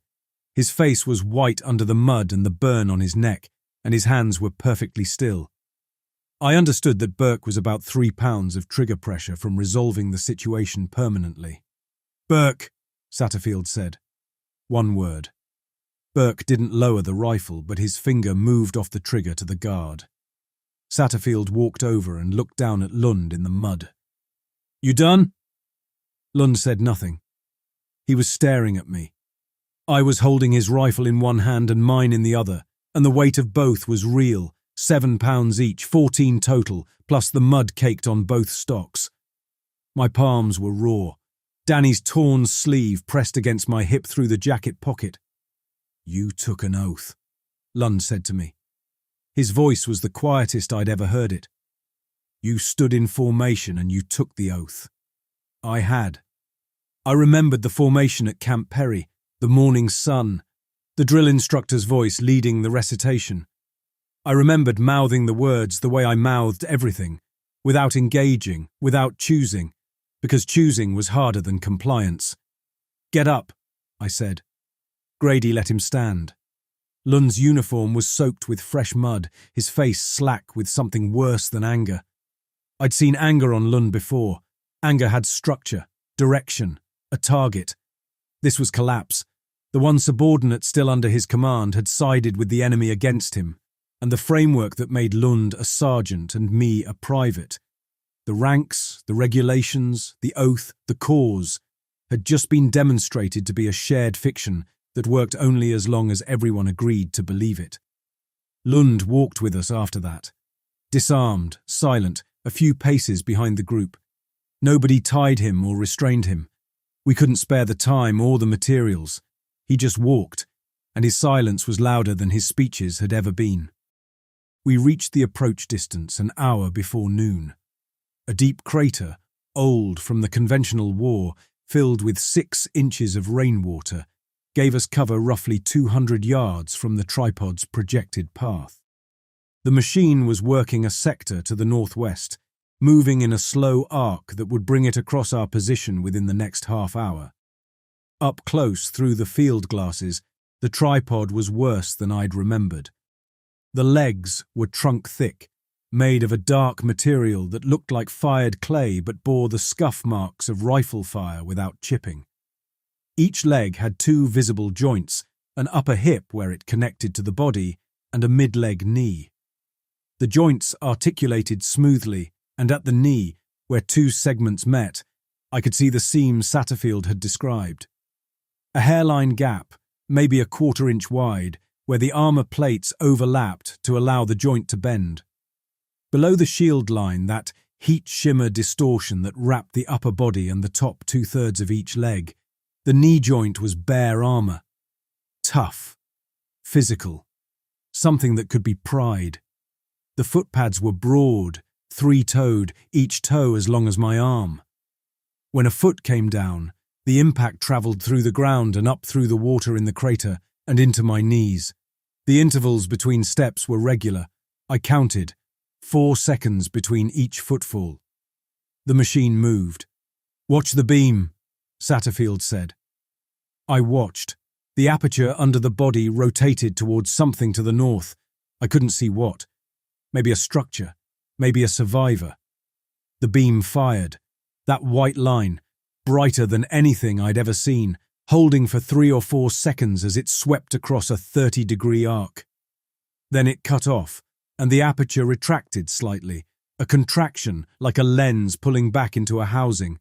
His face was white under the mud and the burn on his neck, and his hands were perfectly still. I understood that Burke was about 3 pounds of trigger pressure from resolving the situation permanently. "Burke," Satterfield said. One word. Burke didn't lower the rifle, but his finger moved off the trigger to the guard. Satterfield walked over and looked down at Lund in the mud. "You done?" Lund said nothing. He was staring at me. I was holding his rifle in one hand and mine in the other, and the weight of both was real, 7 pounds each, 14 total, plus the mud caked on both stocks. My palms were raw. Danny's torn sleeve pressed against my hip through the jacket pocket. "You took an oath," Lund said to me. His voice was the quietest I'd ever heard it. "You stood in formation and you took the oath." I had. I remembered the formation at Camp Perry, the morning sun, the drill instructor's voice leading the recitation. I remembered mouthing the words the way I mouthed everything, without engaging, without choosing, because choosing was harder than compliance. "Get up," I said. Grady let him stand. Lund's uniform was soaked with fresh mud, his face slack with something worse than anger. I'd seen anger on Lund before. Anger had structure, direction, a target. This was collapse. The one subordinate still under his command had sided with the enemy against him, and the framework that made Lund a sergeant and me a private, the ranks, the regulations, the oath, the cause, had just been demonstrated to be a shared fiction that worked only as long as everyone agreed to believe it. Lund walked with us after that. Disarmed, silent, a few paces behind the group. Nobody tied him or restrained him. We couldn't spare the time or the materials. He just walked, and his silence was louder than his speeches had ever been. We reached the approach distance an hour before noon. A deep crater, old from the conventional war, filled with 6 inches of rainwater, gave us cover roughly 200 yards from the tripod's projected path. The machine was working a sector to the northwest, moving in a slow arc that would bring it across our position within the next half hour. Up close through the field glasses, the tripod was worse than I'd remembered. The legs were trunk-thick, made of a dark material that looked like fired clay but bore the scuff marks of rifle fire without chipping. Each leg had 2 visible joints, an upper hip where it connected to the body, and a mid-leg knee. The joints articulated smoothly, and at the knee, where 2 segments met, I could see the seam Satterfield had described. A hairline gap, maybe a 1/4 inch wide, where the armour plates overlapped to allow the joint to bend. Below the shield line, that heat shimmer distortion that wrapped the upper body and the top 2/3 of each leg, the knee joint was bare armour. Tough. Physical. Something that could be pried. The footpads were broad, 3-toed, each toe as long as my arm. When a foot came down, the impact travelled through the ground and up through the water in the crater and into my knees. The intervals between steps were regular. I counted. 4 seconds between each footfall. The machine moved. "Watch the beam," Satterfield said. I watched. The aperture under the body rotated towards something to the north. I couldn't see what. Maybe a structure. Maybe a survivor. The beam fired. That white line, brighter than anything I'd ever seen, holding for 3 or 4 seconds as it swept across a 30-degree arc. Then it cut off, and the aperture retracted slightly, a contraction like a lens pulling back into a housing.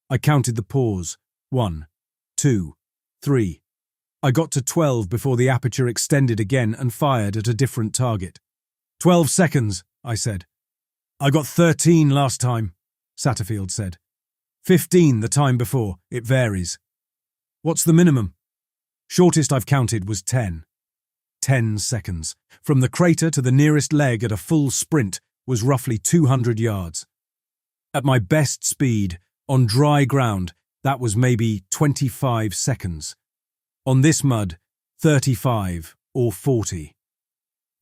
I counted the pause. 1, 2, 3. I got to 12 before the aperture extended again and fired at a different target. 12 seconds, I said. I got 13 last time, Satterfield said. 15 the time before, it varies. What's the minimum? Shortest I've counted was 10. 10 seconds. From the crater to the nearest leg at a full sprint was roughly 200 yards. At my best speed, on dry ground, that was maybe 25 seconds. On this mud, 35 or 40.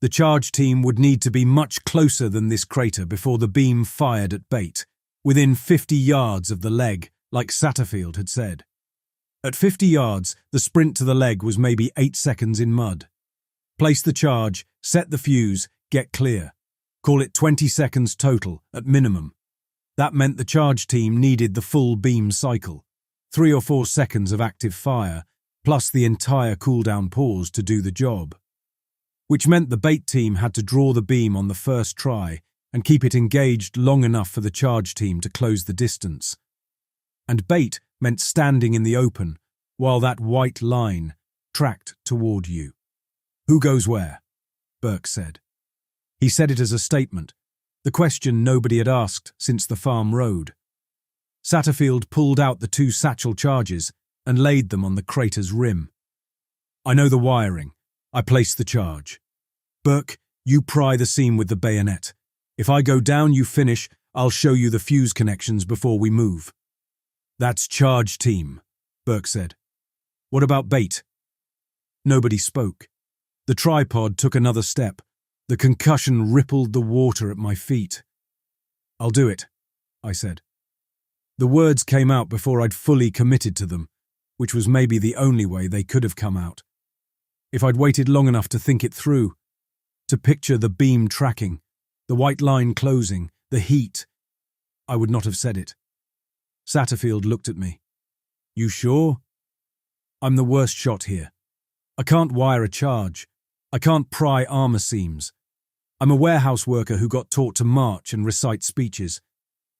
The charge team would need to be much closer than this crater before the beam fired at bait, within 50 yards of the leg, like Satterfield had said. At 50 yards, the sprint to the leg was maybe 8 seconds in mud. Place the charge, set the fuse, get clear. Call it 20 seconds total, at minimum. That meant the charge team needed the full beam cycle, 3 or 4 seconds of active fire, plus the entire cooldown pause to do the job. Which meant the bait team had to draw the beam on the first try and keep it engaged long enough for the charge team to close the distance. And bait meant standing in the open while that white line tracked toward you. Who goes where? Burke said. He said it as a statement, the question nobody had asked since the farm road. Satterfield pulled out the 2 satchel charges and laid them on the crater's rim. I know the wiring. I place the charge. Burke, you pry the seam with the bayonet. If I go down, you finish. I'll show you the fuse connections before we move. That's charge team, Burke said. What about bait? Nobody spoke. The tripod took another step. The concussion rippled the water at my feet. I'll do it, I said. The words came out before I'd fully committed to them, which was maybe the only way they could have come out. If I'd waited long enough to think it through, to picture the beam tracking, the white line closing, the heat, I would not have said it. Satterfield looked at me. You sure? I'm the worst shot here. I can't wire a charge. I can't pry armour seams. I'm a warehouse worker who got taught to march and recite speeches.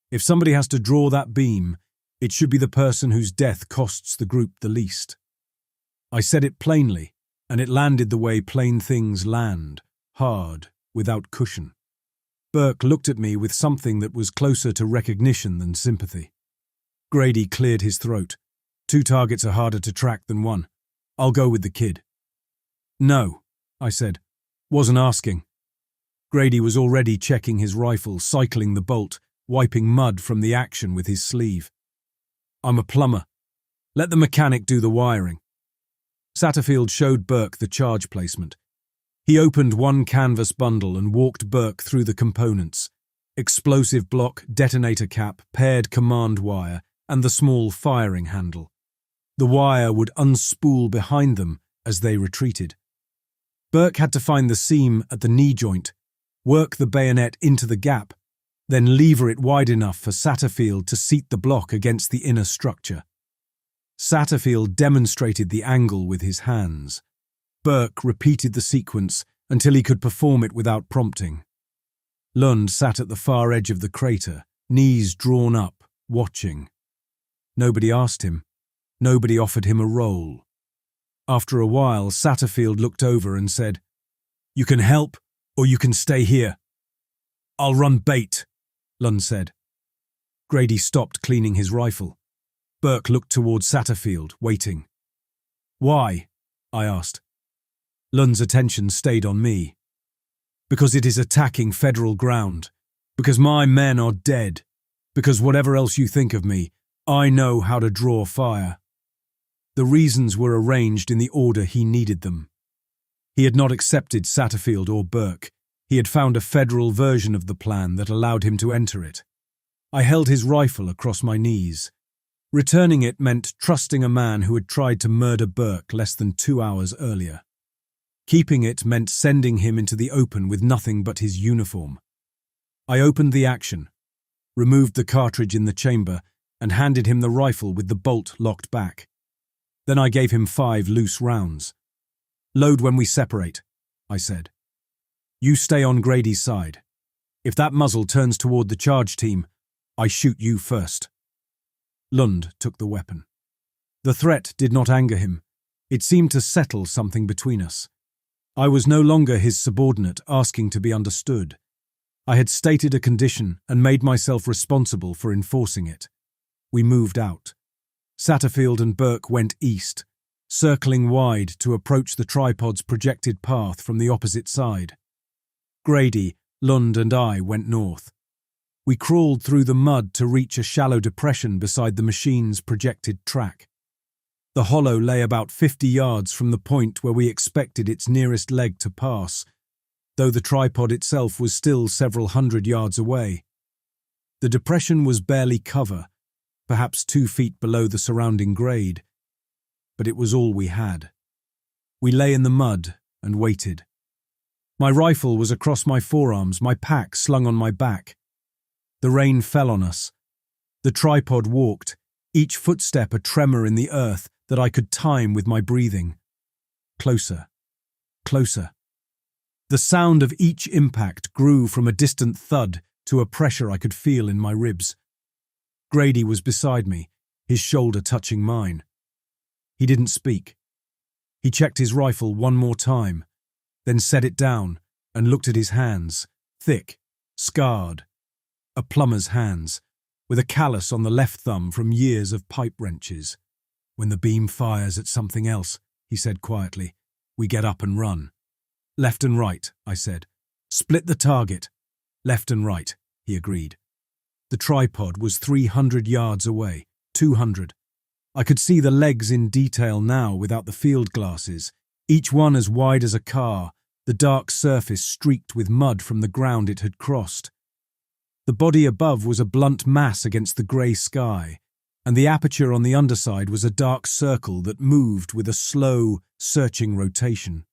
If somebody has to draw that beam, It should be the person whose death costs the group the least. I said it plainly, and it landed the way plain things land, hard, without cushion. Burke looked at me with something that was closer to recognition than sympathy. Grady cleared his throat. 2 targets are harder to track than 1. I'll go with the kid. No, I said. Wasn't asking. Grady was already checking his rifle, cycling the bolt, wiping mud from the action with his sleeve. I'm a plumber. Let the mechanic do the wiring. Satterfield showed Burke the charge placement. He opened one canvas bundle and walked Burke through the components: explosive block, detonator cap, paired command wire, and the small firing handle. The wire would unspool behind them as they retreated. Burke had to find the seam at the knee joint, work the bayonet into the gap, then lever it wide enough for Satterfield to seat the block against the inner structure. Satterfield demonstrated the angle with his hands. Burke repeated the sequence until he could perform it without prompting. Lund sat at the far edge of the crater, knees drawn up, watching. Nobody asked him. Nobody offered him a role. After a while, Satterfield looked over and said, "You can help, or you can stay here." "I'll run bait," Lund said. Grady stopped cleaning his rifle. Burke looked towards Satterfield, waiting. "Why?" I asked. Lund's attention stayed on me. "Because it is attacking federal ground. Because my men are dead. Because whatever else you think of me, I know how to draw fire." The reasons were arranged in the order he needed them. He had not accepted Satterfield or Burke. He had found a federal version of the plan that allowed him to enter it. I held his rifle across my knees. Returning it meant trusting a man who had tried to murder Burke less than 2 hours earlier. Keeping it meant sending him into the open with nothing but his uniform. I opened the action, removed the cartridge in the chamber, and handed him the rifle with the bolt locked back. Then I gave him 5 loose rounds. "Load when we separate," I said. "You stay on Grady's side. If that muzzle turns toward the charge team, I shoot you first." Lund took the weapon. The threat did not anger him. It seemed to settle something between us. I was no longer his subordinate asking to be understood. I had stated a condition and made myself responsible for enforcing it. We moved out. Satterfield and Burke went east, circling wide to approach the tripod's projected path from the opposite side. Grady, Lund and I went north. We crawled through the mud to reach a shallow depression beside the machine's projected track. The hollow lay about 50 yards from the point where we expected its nearest leg to pass, though the tripod itself was still several hundred yards away. The depression was barely cover, perhaps 2 feet below the surrounding grade, but it was all we had. We lay in the mud and waited. My rifle was across my forearms, my pack slung on my back. The rain fell on us. The tripod walked, each footstep a tremor in the earth that I could time with my breathing. Closer, closer. The sound of each impact grew from a distant thud to a pressure I could feel in my ribs. Grady was beside me, his shoulder touching mine. He didn't speak. He checked his rifle one more time, then set it down and looked at his hands, thick, scarred. A plumber's hands, with a callus on the left thumb from years of pipe wrenches. "When the beam fires at something else," he said quietly, "we get up and run." "Left and right," I said. "Split the target." "Left and right," he agreed. The tripod was 300 yards away, 200. I could see the legs in detail now without the field glasses, each one as wide as a car, the dark surface streaked with mud from the ground it had crossed. The body above was a blunt mass against the grey sky, and the aperture on the underside was a dark circle that moved with a slow, searching rotation.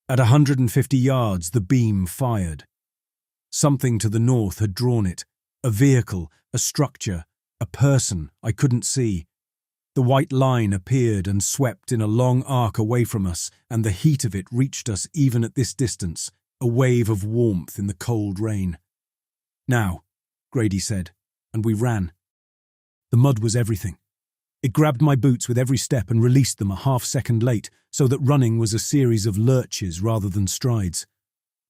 At 150 yards, the beam fired. Something to the north had drawn it, a vehicle, a structure, a person I couldn't see. The white line appeared and swept in a long arc away from us, and the heat of it reached us even at this distance, a wave of warmth in the cold rain. "Now," Grady said, and we ran. The mud was everything. It grabbed my boots with every step and released them a half-second late, so that running was a series of lurches rather than strides.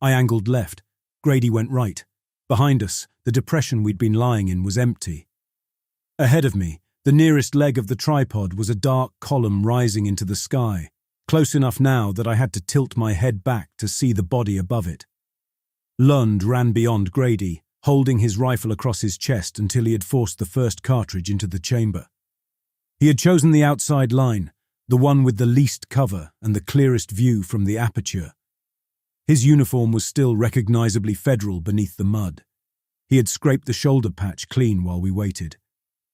I angled left. Grady went right. Behind us, the depression we'd been lying in was empty. Ahead of me, the nearest leg of the tripod was a dark column rising into the sky, close enough now that I had to tilt my head back to see the body above it. Lund ran beyond Grady, holding his rifle across his chest until he had forced the first cartridge into the chamber. He had chosen the outside line, the one with the least cover and the clearest view from the aperture. His uniform was still recognizably Federal beneath the mud. He had scraped the shoulder patch clean while we waited.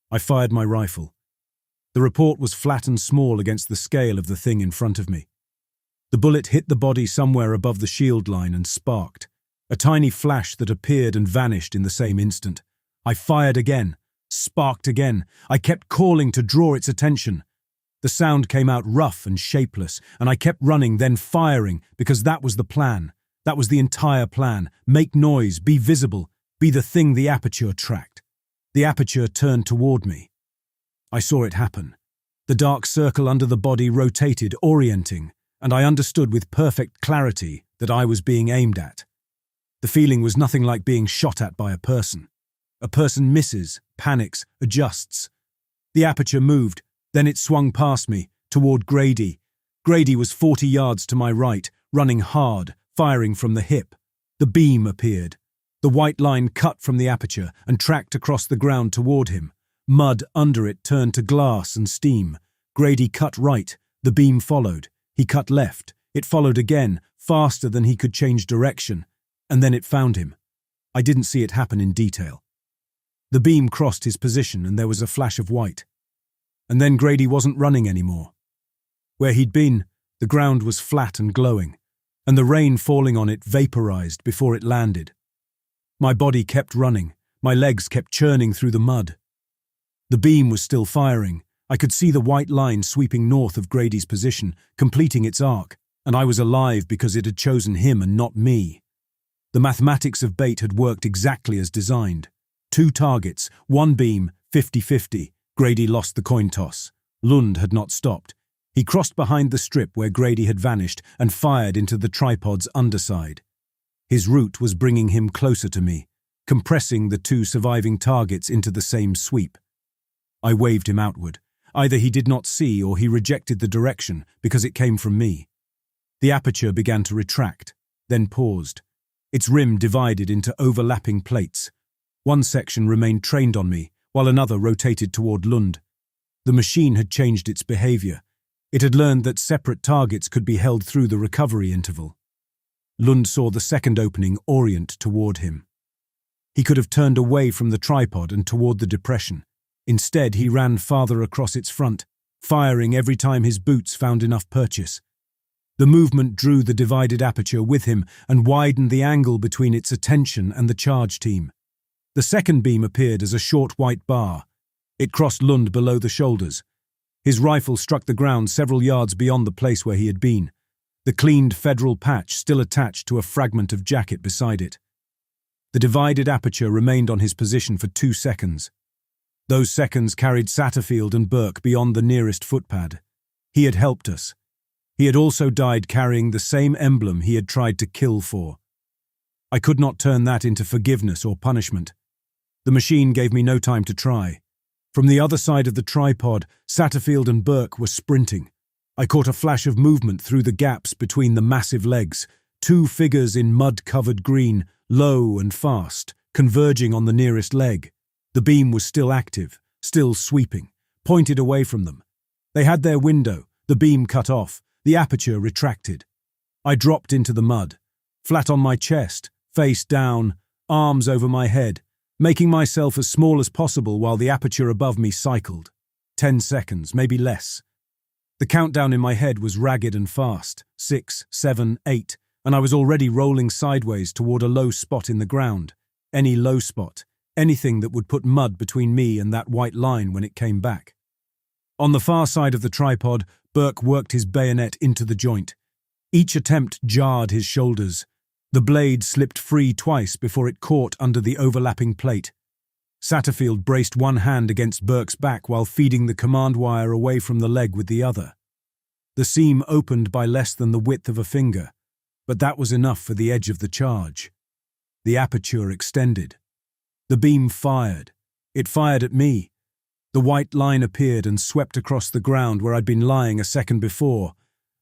I fired my rifle. The report was flat and small against the scale of the thing in front of me. The bullet hit the body somewhere above the shield line and sparked, a tiny flash that appeared and vanished in the same instant. I fired again, sparked again. I kept calling to draw its attention. The sound came out rough and shapeless, and I kept running, then firing, because that was the plan. That was the entire plan. Make noise, be visible, be the thing the aperture tracked. The aperture turned toward me. I saw it happen. The dark circle under the body rotated, orienting, and I understood with perfect clarity that I was being aimed at. The feeling was nothing like being shot at by a person. A person misses, panics, adjusts. The aperture moved, then it swung past me, toward Grady. Grady was 40 yards to my right, running hard, firing from the hip. The beam appeared. The white line cut from the aperture and tracked across the ground toward him. Mud under it turned to glass and steam. Grady cut right. The beam followed. He cut left. It followed again, faster than he could change direction. And then it found him. I didn't see it happen in detail. The beam crossed his position and there was a flash of white. And then Grady wasn't running anymore. Where he'd been, the ground was flat and glowing, and the rain falling on it vaporized before it landed. My body kept running. My legs kept churning through the mud. The beam was still firing. I could see the white line sweeping north of Grady's position, completing its arc, and I was alive because it had chosen him and not me. The mathematics of bait had worked exactly as designed. 2 targets, 1 beam, 50-50. Grady lost the coin toss. Lund had not stopped. He crossed behind the strip where Grady had vanished and fired into the tripod's underside. His route was bringing him closer to me, compressing the 2 surviving targets into the same sweep. I waved him outward. Either he did not see or he rejected the direction because it came from me. The aperture began to retract, then paused. Its rim divided into overlapping plates. One section remained trained on me, while another rotated toward Lund. The machine had changed its behavior. It had learned that separate targets could be held through the recovery interval. Lund saw the second opening orient toward him. He could have turned away from the tripod and toward the depression. Instead, he ran farther across its front, firing every time his boots found enough purchase. The movement drew the divided aperture with him and widened the angle between its attention and the charge team. The second beam appeared as a short white bar. It crossed Lund below the shoulders. His rifle struck the ground several yards beyond the place where he had been, the cleaned Federal patch still attached to a fragment of jacket beside it. The divided aperture remained on his position for 2 seconds. Those seconds carried Satterfield and Burke beyond the nearest footpad. He had helped us. He had also died carrying the same emblem he had tried to kill for. I could not turn that into forgiveness or punishment. The machine gave me no time to try. From the other side of the tripod, Satterfield and Burke were sprinting. I caught a flash of movement through the gaps between the massive legs, 2 figures in mud-covered green, low and fast, converging on the nearest leg. The beam was still active, still sweeping, pointed away from them. They had their window, the beam cut off, the aperture retracted. I dropped into the mud, flat on my chest, face down, arms over my head, making myself as small as possible while the aperture above me cycled. 10 seconds, maybe less. The countdown in my head was ragged and fast. 6, 7, 8, and I was already rolling sideways toward a low spot in the ground. Any low spot, anything that would put mud between me and that white line when it came back. On the far side of the tripod, Burke worked his bayonet into the joint. Each attempt jarred his shoulders. The blade slipped free twice before it caught under the overlapping plate. Satterfield braced one hand against Burke's back while feeding the command wire away from the leg with the other. The seam opened by less than the width of a finger, but that was enough for the edge of the charge. The aperture extended. The beam fired. It fired at me. The white line appeared and swept across the ground where I'd been lying a second before,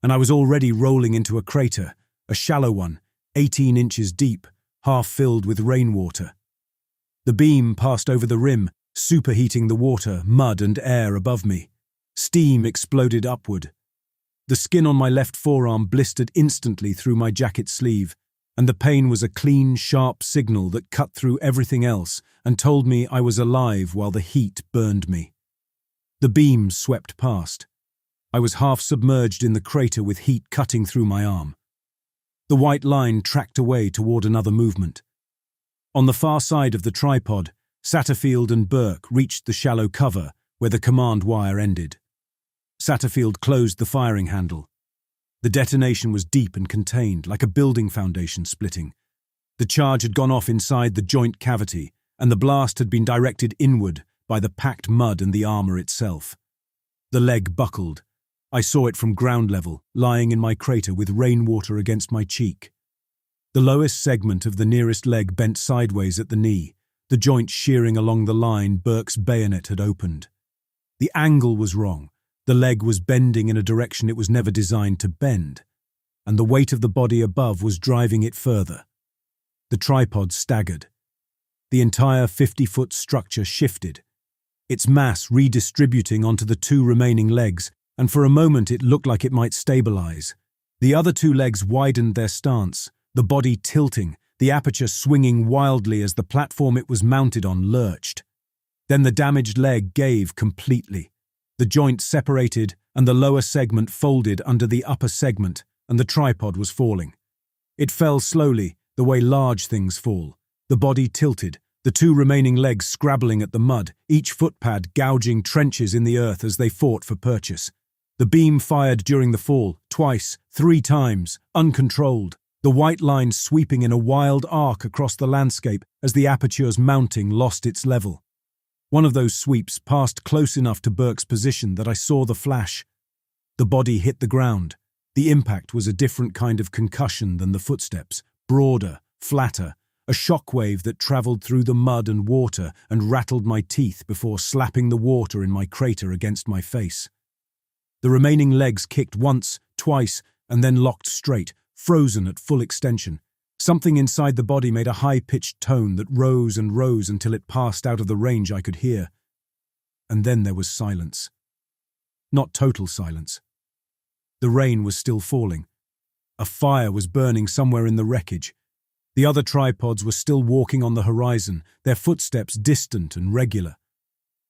and I was already rolling into a crater, a shallow one, 18 inches deep, half filled with rainwater. The beam passed over the rim, superheating the water, mud and air above me. Steam exploded upward. The skin on my left forearm blistered instantly through my jacket sleeve, and the pain was a clean, sharp signal that cut through everything else and told me I was alive while the heat burned me. The beam swept past. I was half submerged in the crater with heat cutting through my arm. The white line tracked away toward another movement. On the far side of the tripod, Satterfield and Burke reached the shallow cover where the command wire ended. Satterfield closed the firing handle. The detonation was deep and contained, like a building foundation splitting. The charge had gone off inside the joint cavity, and the blast had been directed inward by the packed mud and the armor itself. The leg buckled. I saw it from ground level, lying in my crater with rainwater against my cheek. The lowest segment of the nearest leg bent sideways at the knee, the joint shearing along the line Burke's bayonet had opened. The angle was wrong. The leg was bending in a direction it was never designed to bend, and the weight of the body above was driving it further. The tripod staggered. The entire 50-foot structure shifted, its mass redistributing onto the two remaining legs, and for a moment it looked like it might stabilize. The other two legs widened their stance, the body tilting, the aperture swinging wildly as the platform it was mounted on lurched. Then the damaged leg gave completely. The joint separated and the lower segment folded under the upper segment, and the tripod was falling. It fell slowly, the way large things fall. The body tilted, the two remaining legs scrabbling at the mud, each footpad gouging trenches in the earth as they fought for purchase. The beam fired during the fall, twice, 3 times, uncontrolled, the white line sweeping in a wild arc across the landscape as the aperture's mounting lost its level. One of those sweeps passed close enough to Burke's position that I saw the flash. The body hit the ground. The impact was a different kind of concussion than the footsteps, broader, flatter, a shockwave that travelled through the mud and water and rattled my teeth before slapping the water in my crater against my face. The remaining legs kicked once, twice, and then locked straight, frozen at full extension. Something inside the body made a high-pitched tone that rose and rose until it passed out of the range I could hear. And then there was silence. Not total silence. The rain was still falling. A fire was burning somewhere in the wreckage. The other tripods were still walking on the horizon, their footsteps distant and regular.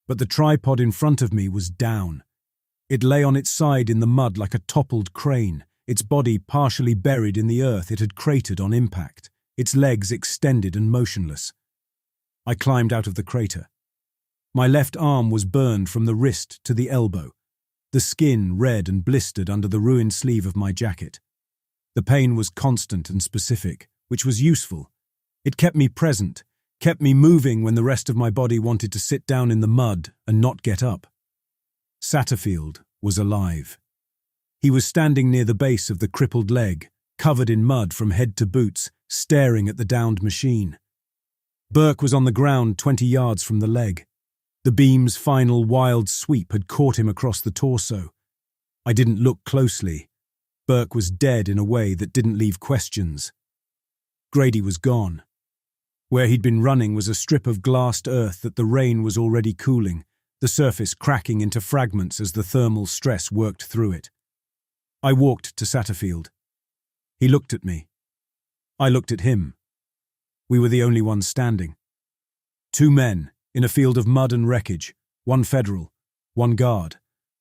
But the tripod in front of me was down. It lay on its side in the mud like a toppled crane, its body partially buried in the earth it had cratered on impact, its legs extended and motionless. I climbed out of the crater. My left arm was burned from the wrist to the elbow, the skin red and blistered under the ruined sleeve of my jacket. The pain was constant and specific, which was useful. It kept me present, kept me moving when the rest of my body wanted to sit down in the mud and not get up. Satterfield was alive. He was standing near the base of the crippled leg, covered in mud from head to boots, staring at the downed machine. Burke was on the ground 20 yards from the leg. The beam's final wild sweep had caught him across the torso. I didn't look closely. Burke was dead in a way that didn't leave questions. Grady was gone. Where he'd been running was a strip of glassed earth that the rain was already cooling, the surface cracking into fragments as the thermal stress worked through it. I walked to Satterfield. He looked at me. I looked at him. We were the only ones standing. 2 men, in a field of mud and wreckage, 1 federal, 1 guard,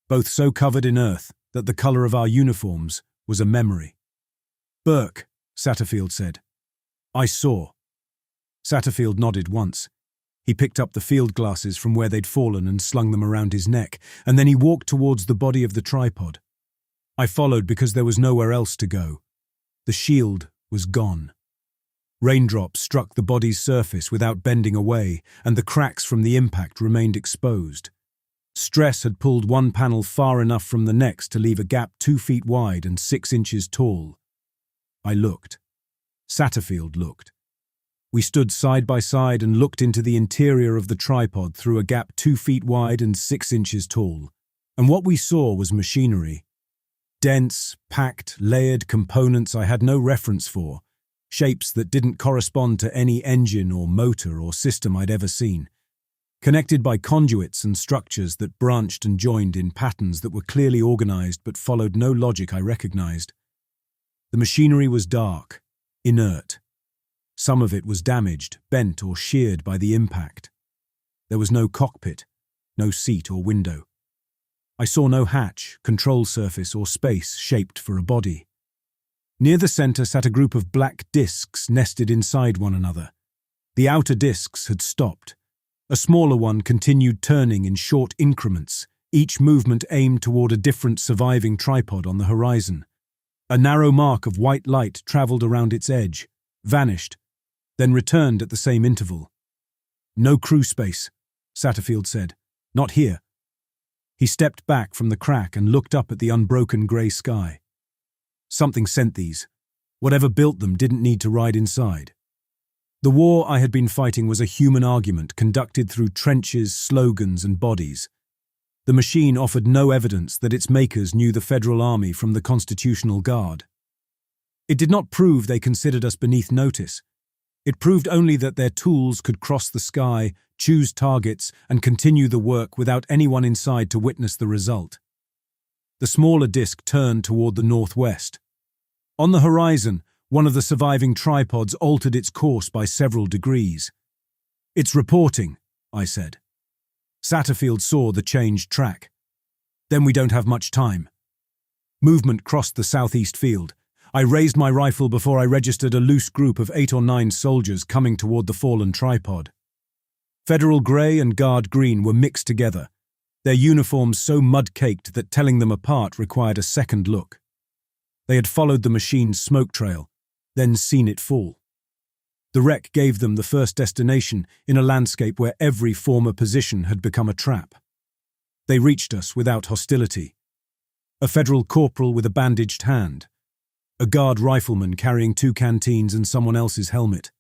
both so covered in earth that the colour of our uniforms was a memory. "Burke," Satterfield said. "I saw." Satterfield nodded once. He picked up the field glasses from where they'd fallen and slung them around his neck, and then he walked towards the body of the tripod. I followed because there was nowhere else to go. The shield was gone. Raindrops struck the body's surface without bending away, and the cracks from the impact remained exposed. Stress had pulled one panel far enough from the next to leave a gap 2 feet wide and 6 inches tall. I looked. Satterfield looked. We stood side by side and looked into the interior of the tripod through a gap 2 feet wide and 6 inches tall. And what we saw was machinery. Dense, packed, layered components I had no reference for, shapes that didn't correspond to any engine or motor or system I'd ever seen, connected by conduits and structures that branched and joined in patterns that were clearly organized but followed no logic I recognized. The machinery was dark, inert. Some of it was damaged, bent or sheared by the impact. There was no cockpit, no seat or window. I saw no hatch, control surface or space shaped for a body. Near the center sat a group of black discs nested inside one another. The outer discs had stopped. A smaller one continued turning in short increments, each movement aimed toward a different surviving tripod on the horizon. A narrow mark of white light traveled around its edge, vanished, then returned at the same interval. "No crew space," Satterfield said. "Not here." He stepped back from the crack and looked up at the unbroken grey sky. Something sent these. Whatever built them didn't need to ride inside. The war I had been fighting was a human argument conducted through trenches, slogans, and bodies. The machine offered no evidence that its makers knew the Federal Army from the Constitutional Guard. It did not prove they considered us beneath notice. It proved only that their tools could cross the sky, choose targets, and continue the work without anyone inside to witness the result. The smaller disc turned toward the northwest. On the horizon, one of the surviving tripods altered its course by several degrees. "It's reporting," I said. Satterfield saw the changed track. "Then we don't have much time." Movement crossed the southeast field. I raised my rifle before I registered a loose group of 8 or 9 soldiers coming toward the fallen tripod. Federal grey and Guard green were mixed together, their uniforms so mud-caked that telling them apart required a second look. They had followed the machine's smoke trail, then seen it fall. The wreck gave them the first destination in a landscape where every former position had become a trap. They reached us without hostility. A Federal corporal with a bandaged hand. A Guard rifleman carrying 2 canteens and someone else's helmet.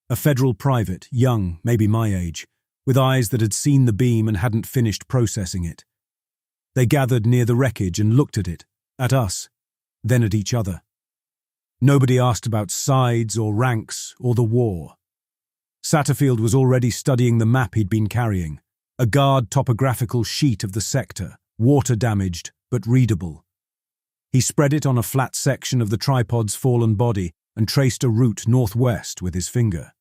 A Federal private, young, maybe my age, with eyes that had seen the beam and hadn't finished processing it. They gathered near the wreckage and looked at it, at us, then at each other. Nobody asked about sides or ranks or the war. Satterfield was already studying the map he'd been carrying, a Guard topographical sheet of the sector, water-damaged but readable. He spread it on a flat section of the tripod's fallen body and traced a route northwest with his finger.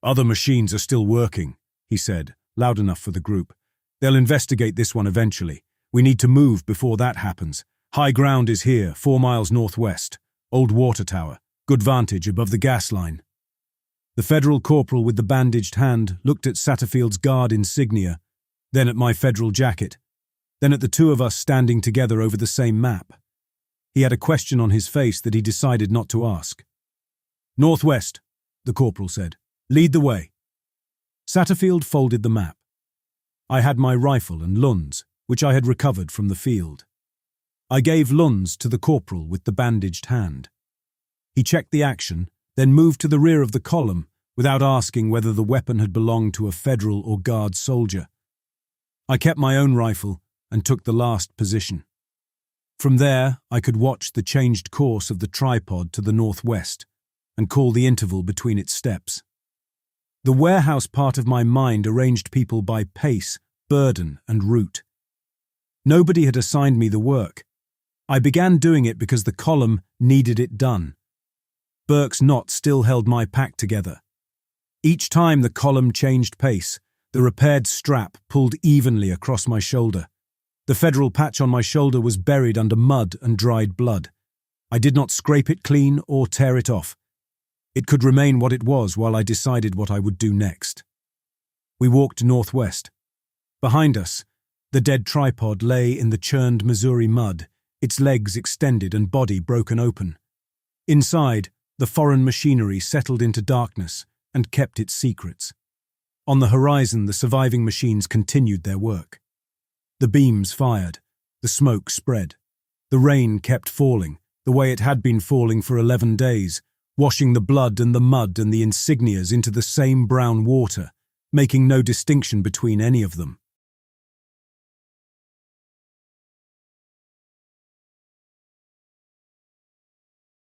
"Other machines are still working," he said, loud enough for the group. "They'll investigate this one eventually. We need to move before that happens. High ground is here, 4 miles northwest. Old water tower. Good vantage above the gas line." The Federal corporal with the bandaged hand looked at Satterfield's Guard insignia, then at my Federal jacket, then at the 2 of us standing together over the same map. He had a question on his face that he decided not to ask. "Northwest," the corporal said. "Lead the way." Satterfield folded the map. I had my rifle and Lund's, which I had recovered from the field. I gave Lund's to the corporal with the bandaged hand. He checked the action, then moved to the rear of the column without asking whether the weapon had belonged to a Federal or Guard soldier. I kept my own rifle and took the last position. From there, I could watch the changed course of the tripod to the northwest and call the interval between its steps. The warehouse part of my mind arranged people by pace, burden, and route. Nobody had assigned me the work. I began doing it because the column needed it done. Burke's knot still held my pack together. Each time the column changed pace, the repaired strap pulled evenly across my shoulder. The Federal patch on my shoulder was buried under mud and dried blood. I did not scrape it clean or tear it off. It could remain what it was while I decided what I would do next. We walked northwest. Behind us, the dead tripod lay in the churned Missouri mud, its legs extended and body broken open. Inside, The foreign machinery settled into darkness and kept its secrets. On the horizon, the surviving machines continued their work. The beams fired, the smoke spread. The rain kept falling, the way it had been falling for 11 days, washing the blood and the mud and the insignias into the same brown water, making no distinction between any of them.